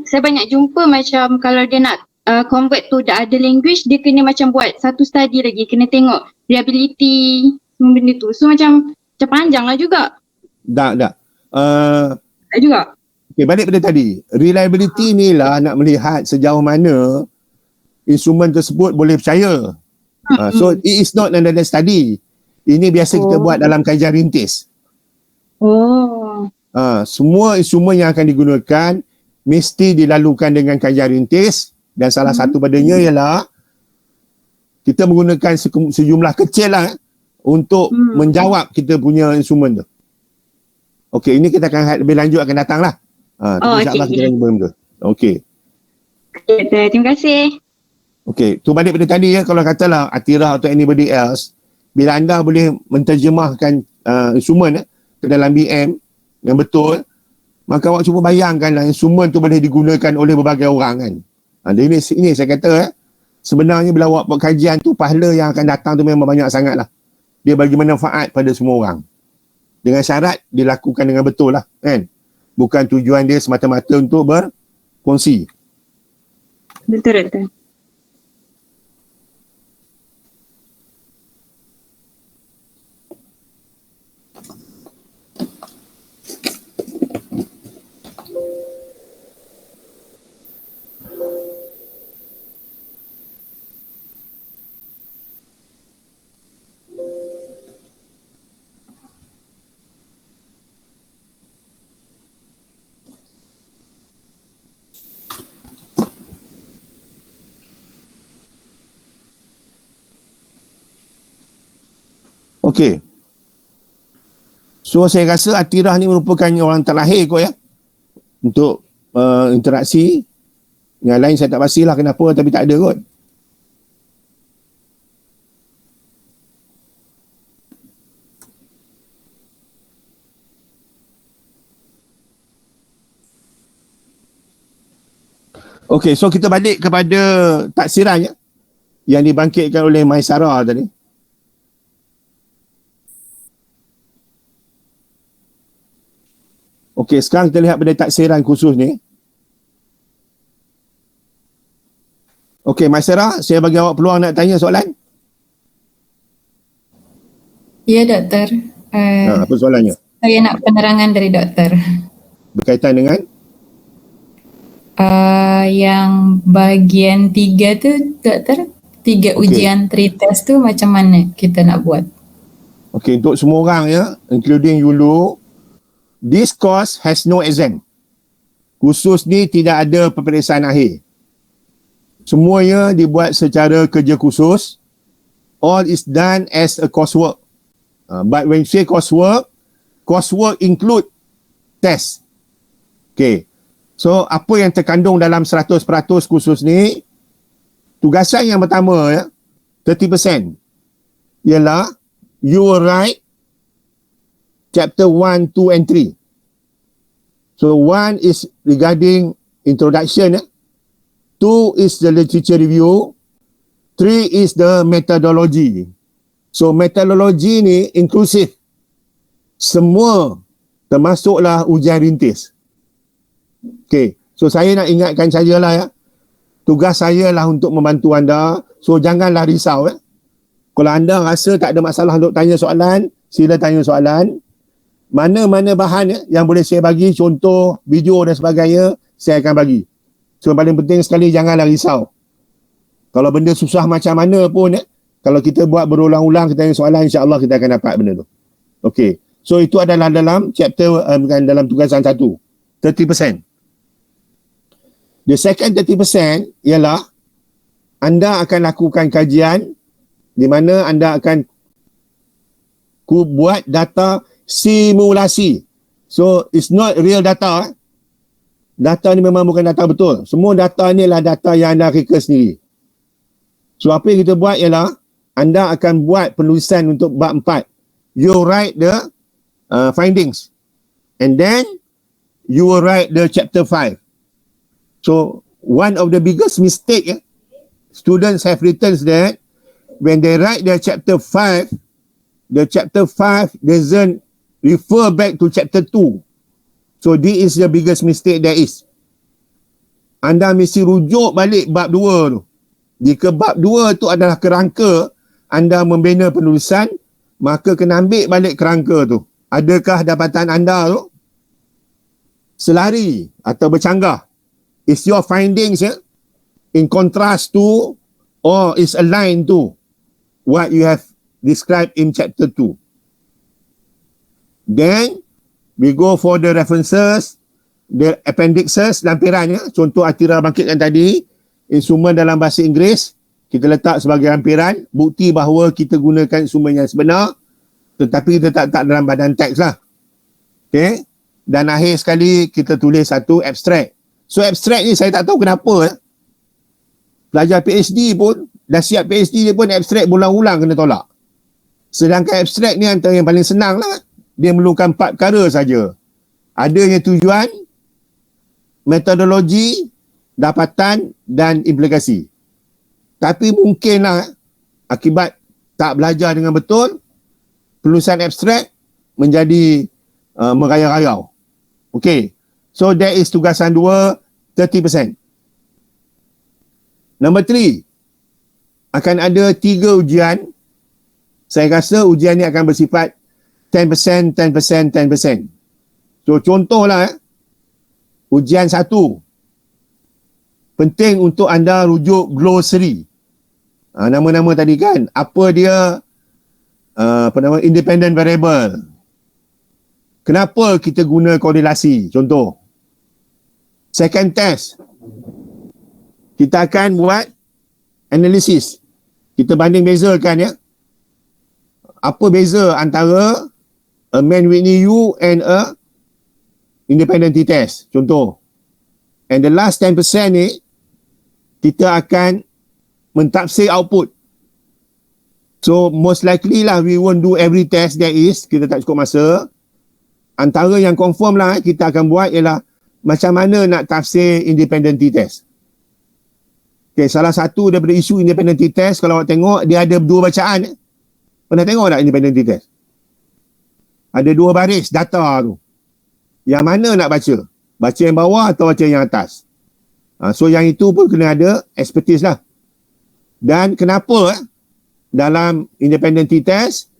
Saya banyak jumpa macam kalau dia nak convert to the other language, dia kena macam buat satu study lagi, kena tengok reliability semua benda tu. So macam panjang lah juga. Tak. Tak juga. Okay, balik pada tadi. Reliability ni lah nak melihat sejauh mana instrumen tersebut boleh percaya. So it is not another study. Ini biasa kita buat dalam kajian rintis. Semua instrumen yang akan digunakan mesti dilalukan dengan kajian rintis dan salah satu padanya ialah kita menggunakan sejumlah kecil lah untuk menjawab kita punya instrumen tu. Okey, ini kita akan lebih lanjut akan datang lah. InsyaAllah kita akan jumpa. Okey. Terima kasih. Okey, tu balik pada tadi ya, kalau katalah Atira atau anybody else, bila anda boleh menterjemahkan instrumen ke dalam BM yang betul, maka awak cuba bayangkanlah instrumen tu boleh digunakan oleh berbagai orang kan. Ini saya kata sebenarnya bila awak buat kajian tu, pahala yang akan datang tu memang banyak sangat lah. Dia bagi manfaat pada semua orang. Dengan syarat dilakukan dengan betul lah kan. Bukan tujuan dia semata-mata untuk berkongsi. Betul. Okey. So saya rasa Atirah ni merupakan orang terakhir kot ya untuk interaksi. Yang lain saya tak pastilah kenapa, tapi tak ada kot. Okey, so kita balik kepada taksirannya yang dibangkitkan oleh Maisarah tadi. Okey, sekarang kita lihat pada taksiran khusus ni. Okey, Maisarah, saya bagi awak peluang nak tanya soalan. Ya, doktor. Apa soalannya? Saya nak penerangan dari doktor. Berkaitan dengan? Yang bagian 3 tu, doktor. 3 ujian 3 test tu macam mana kita nak buat? Okay, untuk semua orang ya, including Yulu, this course has no exam. Khusus ni tidak ada peperiksaan akhir. Semuanya dibuat secara kerja khusus. All is done as a coursework. But when you say coursework include test. Okay. So, apa yang terkandung dalam 100% khusus ni, tugasan yang pertama ya, 30% ialah you will write chapter 1, 2 and 3. So 1 is regarding introduction, 2 is the literature review, 3 is the methodology. So methodology ni inclusive. Semua termasuklah ujian rintis. Okay, so saya nak ingatkan sajalah ya, tugas saya lah untuk membantu anda. So janganlah risau ya. Kalau anda rasa tak ada masalah untuk tanya soalan, sila tanya soalan. Mana-mana bahan yang boleh saya bagi, contoh, video dan sebagainya, saya akan bagi. So paling penting sekali, janganlah risau. Kalau benda susah macam mana pun, kalau kita buat berulang-ulang, kita tanya soalan, insya-Allah kita akan dapat benda tu. Okay. So itu adalah dalam chapter, dalam tugasan 1. 30%. The second 30% ialah anda akan lakukan kajian di mana anda akan buat data simulasi. So, it's not real data. Data ni memang bukan data betul. Semua data ni adalah data yang anda reka sendiri. So, apa yang kita buat ialah anda akan buat penulisan untuk bab 4. You write the findings. And then, you will write the chapter 5. So, one of the biggest mistake students have written that when they write their chapter 5, the chapter 5 doesn't refer back to chapter 2. So this is the biggest mistake there is. Anda mesti rujuk balik bab 2 tu. Jika bab 2 tu adalah kerangka anda membina penulisan, maka kena ambil balik kerangka tu. Adakah dapatan anda tu selari atau bercanggah? Is your findings in contrast to or is aligned to what you have described in chapter 2? Then we go for the references, the appendixes, lampiran contoh Atira bangkitkan tadi, instrumen dalam bahasa Inggeris kita letak sebagai lampiran, bukti bahawa kita gunakan instrumen yang sebenar, tetapi kita tak letak dalam badan teks lah. Okay, dan akhir sekali kita tulis satu abstract. So abstract ni saya tak tahu kenapa pelajar PhD pun dah siap PhD dia pun abstract berulang-ulang kena tolak. Sedangkan abstract ni antara yang paling senang lah. Dia memerlukan 4 perkara saja. Adanya tujuan, metodologi, dapatan dan implikasi. Tapi mungkinlah akibat tak belajar dengan betul, penulisan abstrak menjadi merayau-rayau. Okay. So that is tugasan 2, 30%. Number 3, akan ada 3 ujian. Saya rasa ujian ni akan bersifat 10%, 10%, 10%. So contohlah ujian 1. Penting untuk anda rujuk glossary. Nama-nama tadi kan, apa dia independent variable. Kenapa kita guna korelasi? Contoh. Second test. Kita akan buat analisis. Kita banding bezakan ya. Apa beza antara a Mann Whitney U and a independent t-test. Contoh. And the last 10% ni, kita akan mentafsir output. So, most likely lah, we won't do every test there is. Kita tak cukup masa. Antara yang confirm lah, kita akan buat ialah macam mana nak tafsir independent t-test. Okay, salah satu daripada isu independent t-test, kalau awak tengok, dia ada 2 bacaan. Pernah tengok tak independent t-test? Ada 2 baris data tu. Yang mana nak baca? Baca yang bawah atau baca yang atas? So yang itu pun kena ada expertise lah. Dan kenapa dalam independent t-test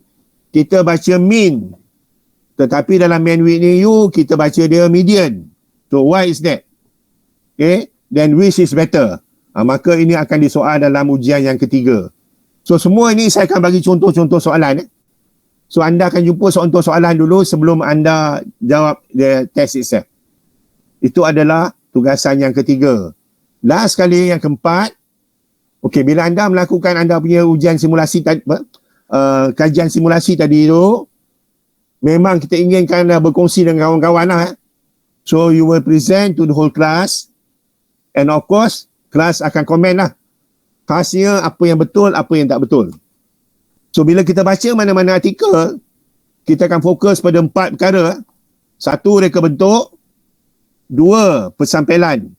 kita baca mean, tetapi dalam Mann Whitney U kita baca dia median. So why is that? Okay, then which is better? Maka ini akan disoal dalam ujian yang ketiga. So semua ini saya akan bagi contoh-contoh soalan. So anda akan jumpa soalan dulu sebelum anda jawab the test itself. Itu adalah tugasan yang ketiga. Last sekali, yang keempat. Okey, bila anda melakukan anda punya ujian simulasi tadi, kajian simulasi tadi tu, memang kita inginkan berkongsi dengan kawan-kawan lah. So you will present to the whole class, and of course kelas akan komen lah khasnya apa yang betul, apa yang tak betul. So bila kita baca mana-mana artikel, kita akan fokus pada 4 perkara. 1, reka bentuk. 2, pensampelan.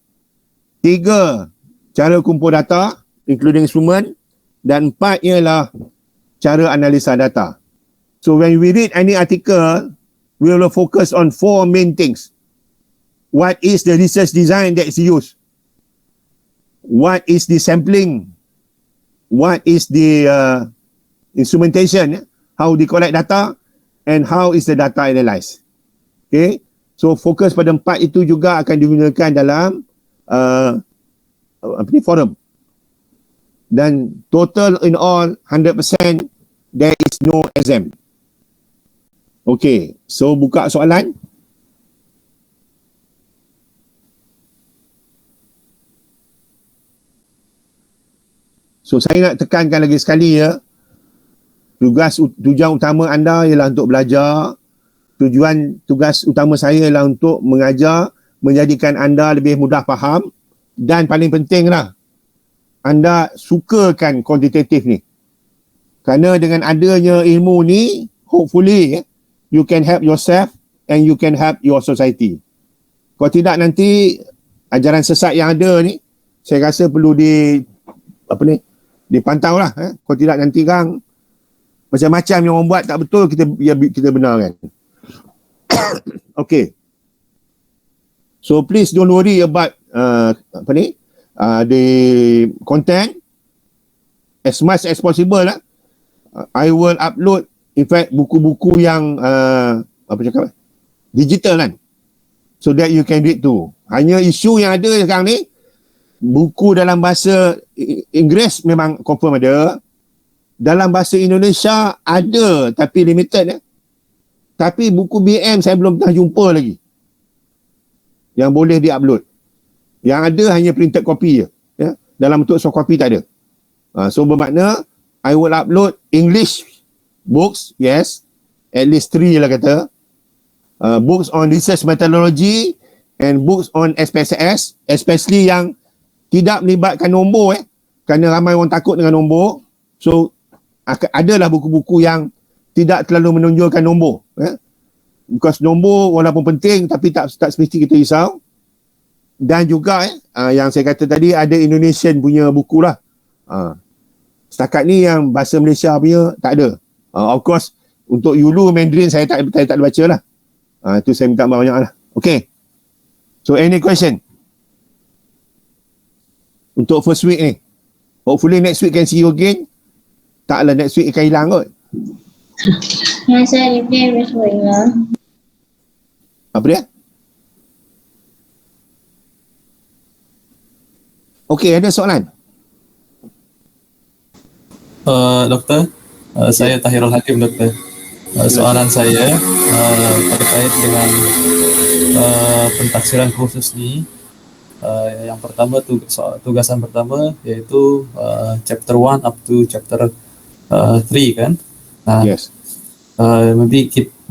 3, cara kumpul data including instrument, dan 4 ialah cara analisa data. So when we read any article, we will focus on 4 main things. What is the research design that is used? What is the sampling? What is the instrumentation? How they collect data? And how is the data analyzed? Okay. So fokus pada 4 itu juga akan digunakan dalam forum. Dan total in all 100%, there is no exam. Okay. So buka soalan. So saya nak tekankan lagi sekali ya, tujuan utama anda ialah untuk belajar. Tugas utama saya ialah untuk mengajar, menjadikan anda lebih mudah faham, dan paling pentinglah anda sukakan kuantitatif ni. Kerana dengan adanya ilmu ni, hopefully you can help yourself and you can help your society. Kalau tidak nanti ajaran sesat yang ada ni, saya rasa perlu dipantau lah. Kalau tidak nanti kan macam-macam yang orang buat tak betul, kita benarkan. Okay. So please don't worry about the content. As much as possible lah, I will upload in fact buku-buku yang digital kan, so that you can read too. Hanya isu yang ada sekarang ni, buku dalam bahasa Inggeris memang confirm ada. Dalam bahasa Indonesia ada tapi limited. Tapi buku BM saya belum pernah jumpa lagi yang boleh di-upload. Yang ada hanya printed copy je. Ya? Dalam bentuk soft copy tak ada. So bermakna I will upload English books, yes. At least 3 lah kata. Books on research methodology and books on SPSS, especially yang tidak melibatkan nombor kerana ramai orang takut dengan nombor. So adalah buku-buku yang tidak terlalu menonjolkan nombor. Because nombor walaupun penting tapi tak semesti kita risau. Dan juga yang saya kata tadi, ada Indonesian punya buku lah. Setakat ni yang bahasa Malaysia punya tak ada. Of course untuk Yulu Mandarin saya tak ada baca lah. Itu saya minta banyak lah. Okay. So any question? Untuk first week ni. Hopefully next week can see you again. Taklah next week akan hilang kot. Yang saya replay lah. Apa dia? Okey, ada soalan? Doktor, saya Tahirul Hakim, Doktor. Soalan saya terkait dengan pentaksiran kursus ni. Yang pertama, tugasan pertama iaitu chapter 1 up to chapter 3 kan? Yes.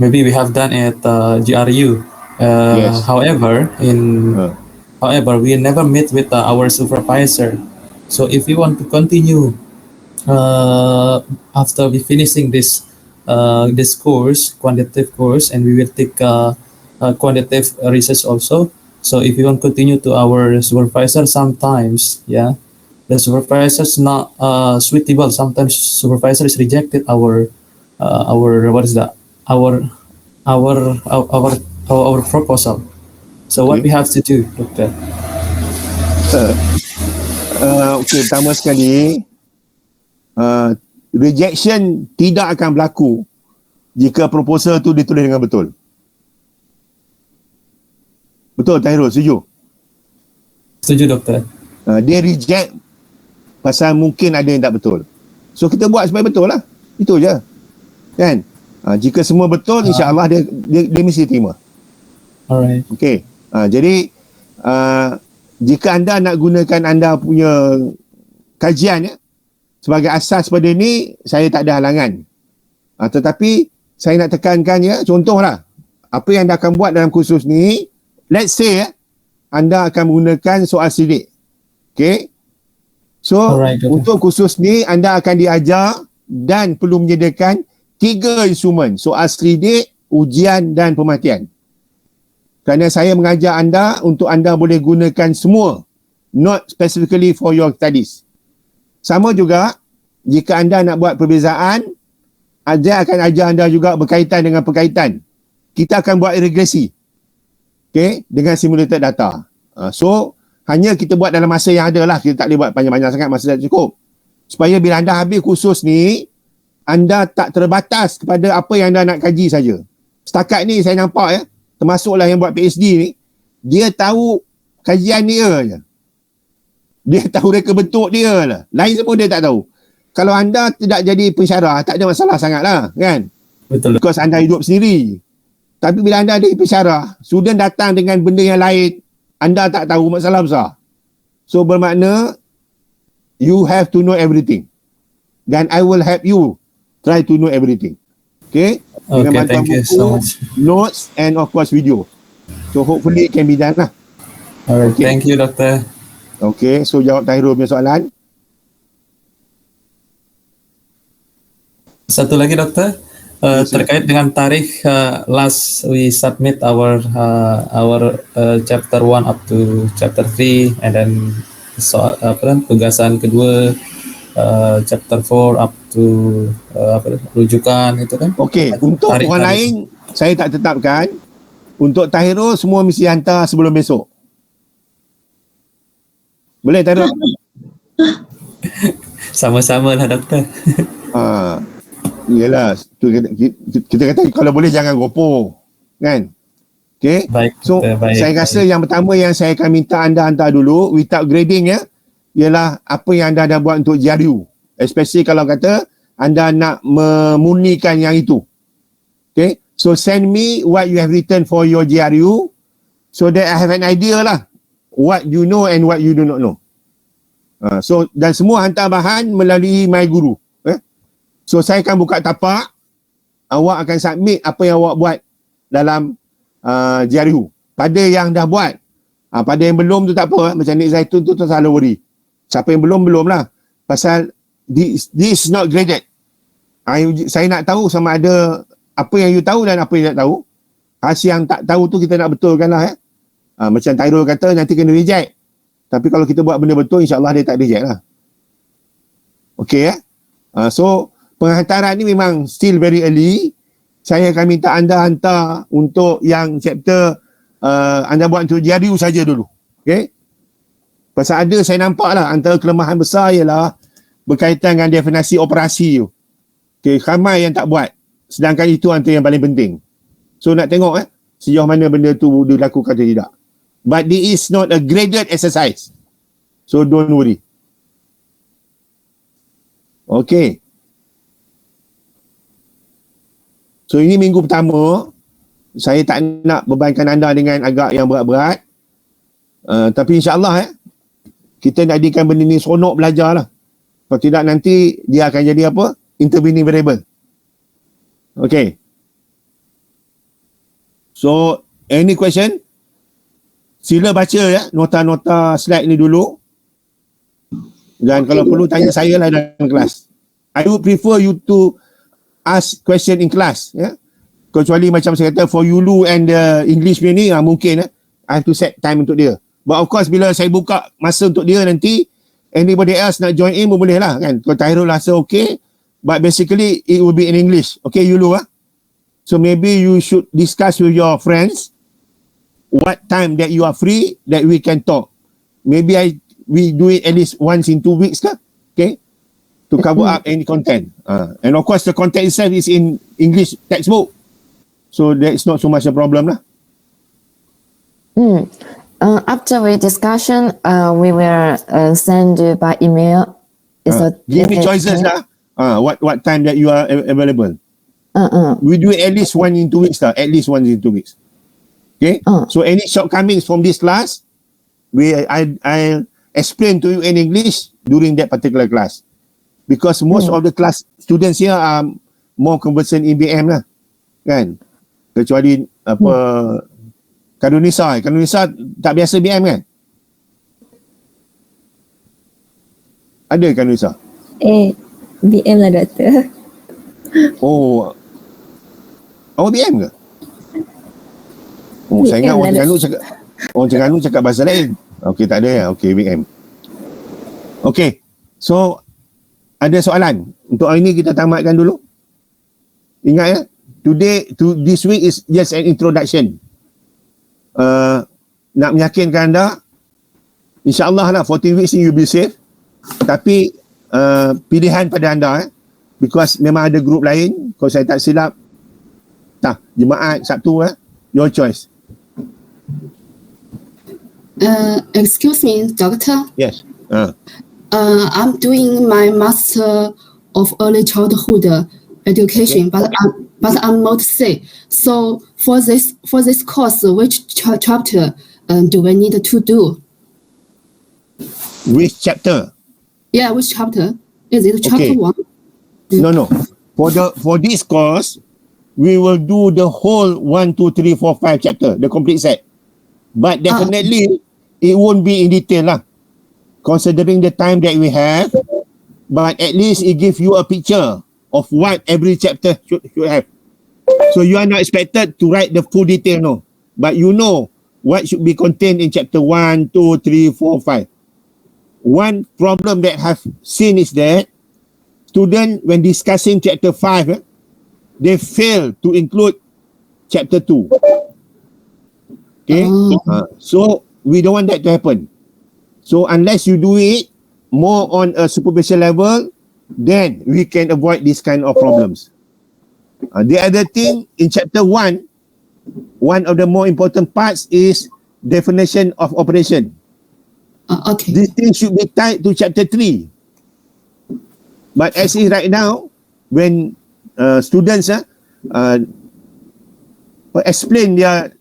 Maybe we have done it GRU. Yes. However, we never meet with our supervisor. So if we want to continue after we finishing this course, quantitative course, and we will take quantitative research also. So if we want to continue to our supervisor, sometimes the supervisor is not suitable. Sometimes supervisor is rejected our proposal. So what we have to do, Doctor? Okay, pertama sekali, rejection tidak akan berlaku jika proposal tu ditulis dengan betul. Betul, Tahirul, setuju? Setuju, Doktor. Dia reject pasal mungkin ada yang tak betul. So kita buat supaya betul lah. Itu je. Kan? Jika semua betul, insya-Allah dia mesti terima. Alright. Okey. Jadi jika anda nak gunakan anda punya kajian ya sebagai asas pada ni, saya tak ada halangan. Tetapi saya nak tekankan ya, contohlah apa yang anda akan buat dalam kursus ni, let's say ya, anda akan menggunakan soal sidik. Okey. So, Alright, okay. untuk kursus ni anda akan diajar dan perlu menyediakan 3 instrumen, soal sidik, ujian dan pemerhatian. Kerana saya mengajar anda untuk anda boleh gunakan semua, not specifically for your studies. Sama juga, jika anda nak buat perbezaan, saya akan ajar anda juga berkaitan dengan perkaitan. Kita akan buat regresi. Okay, dengan simulated data. So, hanya kita buat dalam masa yang ada lah. Kita tak boleh buat panjang-panjang sangat, masa dah cukup. Supaya bila anda habis kursus ni, anda tak terbatas kepada apa yang anda nak kaji saja. Setakat ni saya nampak ya, termasuklah yang buat PhD ni, dia tahu kajian dia je. Dia tahu reka bentuk dia lah. Lain semua dia tak tahu. Kalau anda tidak jadi pensyarah, tak ada masalah sangat lah, kan? Betul. Because anda hidup sendiri. Tapi bila anda ada pensyarah, student datang dengan benda yang lain, anda tak tahu, masalah besar. So bermakna, you have to know everything. Dan I will help you try to know everything. Okay? Okay, thank you so much. Notes and of course video. So hopefully it can be done lah. Alright, okay. Thank you, Doktor. Okay, so jawab Tahirul punya soalan. Satu lagi, Doktor. Terkait dengan tarikh last we submit our chapter 1 up to chapter 3 and then tugasan kedua chapter 4 up to rujukan itu kan. Okey, untuk orang lain saya tak tetapkan. Untuk Tahirul semua mesti hantar sebelum besok. Boleh Tahirul? Sama-sama lah Doktor. Yelah, kita kata kalau boleh jangan gopoh, kan? Okay. Baik. So baik, saya rasa yang pertama yang saya akan minta anda hantar dulu without grading ya, ialah apa yang anda dah buat untuk GRU. Especially kalau kata anda nak memurnikan yang itu. Okay. So send me what you have written for your GRU so that I have an idea lah what you know and what you do not know. So dan semua hantar bahan melalui My Guru. So saya akan buka tapak, awak akan submit apa yang awak buat dalam GRU. Pada yang dah buat, pada yang belum tu tak apa, macam Nik Zaitun tu tak salah worry. Siapa yang belum lah. Pasal this is not graded. Saya nak tahu sama ada apa yang you tahu dan apa yang tak tahu. Hasil yang tak tahu tu kita nak betulkan lah. Macam Tahirul kata nanti kena reject. Tapi kalau kita buat benda betul, insyaAllah dia tak reject lah. Okay so penghantaran ni memang still very early. Saya akan minta anda hantar untuk yang chapter anda buat untuk GRU saja dulu. Okay? Pasal ada saya nampak lah antara kelemahan besar ialah berkaitan dengan definisi operasi tu. Okay, ramai yang tak buat. Sedangkan itu antara yang paling penting. So nak tengok sejauh mana benda tu dilakukan atau tidak. But this is not a graded exercise. So don't worry. Okay. So ini minggu pertama, saya tak nak bebankan anda dengan agak yang berat-berat. Tapi insyaAllah kita nak jadikan benda ni seronok belajar lah. Kalau tidak nanti dia akan jadi apa? Intervening variable. Okay. So any question? Sila baca nota-nota slide ni dulu. Dan kalau perlu tanya saya lah dalam kelas. I would prefer you to ask question in class, kecuali macam saya kata for Yulu and English ni mungkin I have to set time untuk dia. But of course bila saya buka masa untuk dia nanti anybody else nak join in pun boleh lah kan. Kalau Tahirul rasa okay, but basically it will be in English. Okay Yulu so maybe you should discuss with your friends what time that you are free that we can talk. Maybe we do it at least once in 2 weeks ke? Okay, to cover up any content. And of course the content itself is in English textbook. So that's not so much a problem lah. After we discussion, we will send you by email. Give me choices lah. What time that you are available. We do it at least 1 in 2 weeks lah. At least 1 in 2 weeks. Okay? So any shortcomings from this class, I'll explain to you in English during that particular class. Because most of the class students here are more conversant in BM lah. Kan? Kecuali Kadunisa tak biasa BM kan? Ada Kadunisa? BM lah doktor. Oh, awak BM ke? Oh, saya ingat orang Terengganu cakap bahasa lain. Okey, tak ada ya. Okey, BM. Okey. So ada soalan. Untuk hari ni kita tamatkan dulu. Ingat ya, this week is just an introduction. Nak meyakinkan anda, insya-Allah lah 14 weeks ni you be safe. Tapi pilihan pada anda because memang ada grup lain, kalau saya tak silap Jumaat, Sabtu your choice. Excuse me, doctor. Yes. I'm doing my master of early childhood education, but I'm not sick. So for this course, which chapter do we need to do? Which chapter? Yeah, which chapter? Is it chapter 1? No. For this course, we will do the whole 1, 2, 3, 4, 5 chapter, the complete set. But definitely, it won't be in detail lah. Considering the time that we have, but at least it gives you a picture of what every chapter should have. So you are not expected to write the full detail, no. But you know what should be contained in chapter 1, 2, 3, 4, 5. One problem that I've seen is that students, when discussing chapter 5, they fail to include chapter 2. Okay? So we don't want that to happen. So unless you do it more on a superficial level, then we can avoid this kind of problems. The other thing, in chapter 1, one of the more important parts is definition of operation. Okay. This thing should be tied to chapter 3. But as is right now, when students explain their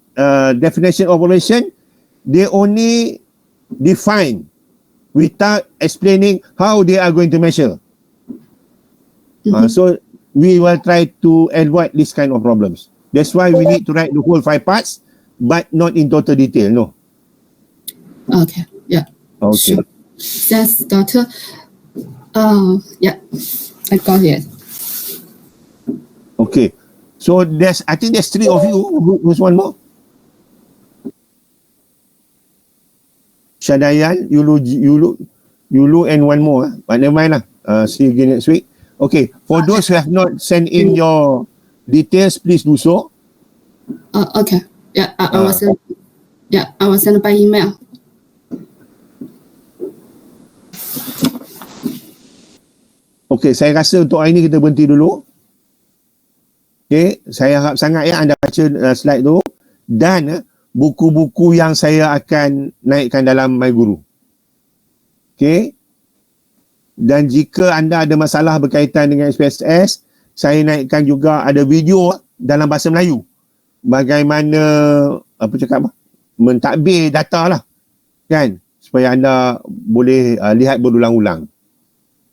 definition of operation, they only define without explaining how they are going to measure. So we will try to avoid this kind of problems. That's why we need to write the whole 5 parts, but not in total detail, no. Okay, yeah. Okay. Sure. Yes, doctor. Yeah, I got it. Okay. So I think there's 3 of you. Who's one more? Shadayan, Yulu, and one more. But never mind lah. See you again next week. Okay. For those who have not sent in your details, please do so. Okay. Yeah, I will send by email. Okay, saya rasa untuk hari ni kita berhenti dulu. Okay, saya harap sangat anda baca slide tu dan buku-buku yang saya akan naikkan dalam MyGuru. Okay. Dan jika anda ada masalah berkaitan dengan SPSS, saya naikkan juga ada video dalam bahasa Melayu. Bagaimana mentadbir data lah. Kan? Supaya anda boleh lihat berulang-ulang.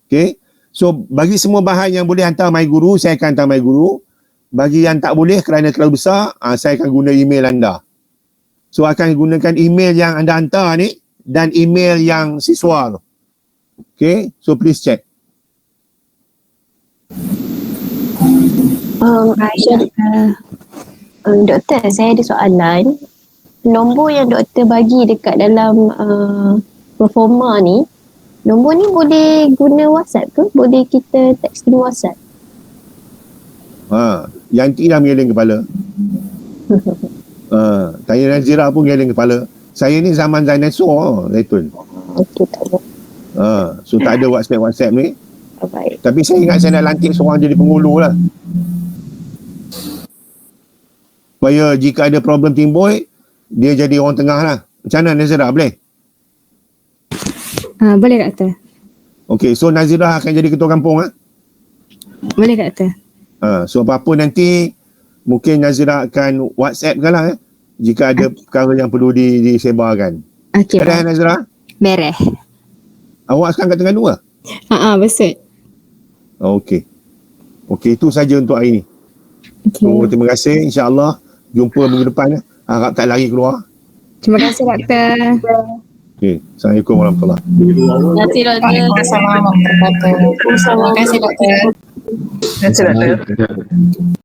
Okay. So bagi semua bahan yang boleh hantar MyGuru, saya akan hantar MyGuru. Bagi yang tak boleh kerana terlalu besar, saya akan guna email anda. So akan gunakan email yang anda hantar ni dan email yang siswa tu. Okay, so please check. Doktor, saya ada soalan. Nombor yang doktor bagi dekat dalam performa ni, nombor ni boleh guna WhatsApp ke? Boleh kita texting WhatsApp? Yanti dah mengeling kepala. Tanya Nazira pun mengeling kepala. Saya ni zaman dinosaur, Zaitun. Okey, tak apa. So tak ada WhatsApp ni. Baik. Tapi saya ingat saya nak lantik seorang jadi pengulu lah. Supaya jika ada problem timbul, dia jadi orang tengah lah. Macam mana Nazira, boleh? Boleh doktor. Okay, so Nazira akan jadi ketua kampung lah. Boleh doktor. So apa-apa nanti mungkin Nazira akan WhatsApp kan lah jika ada perkara yang perlu disebarkan. Okey. Beres Nazira? Beres. Awak sekarang kat Terengganu ke? Betul. Okey. Okey, itu saja untuk hari ni. So, terima kasih. InsyaAllah jumpa minggu depan. Harap tak lari keluar. Terima kasih doktor. Okey. Assalamualaikum warahmatullahi Terima kasih doktor. Waalaikumsalam warahmatullahi wabarakatuh. Terima kasih doktor. Terima kasih doktor.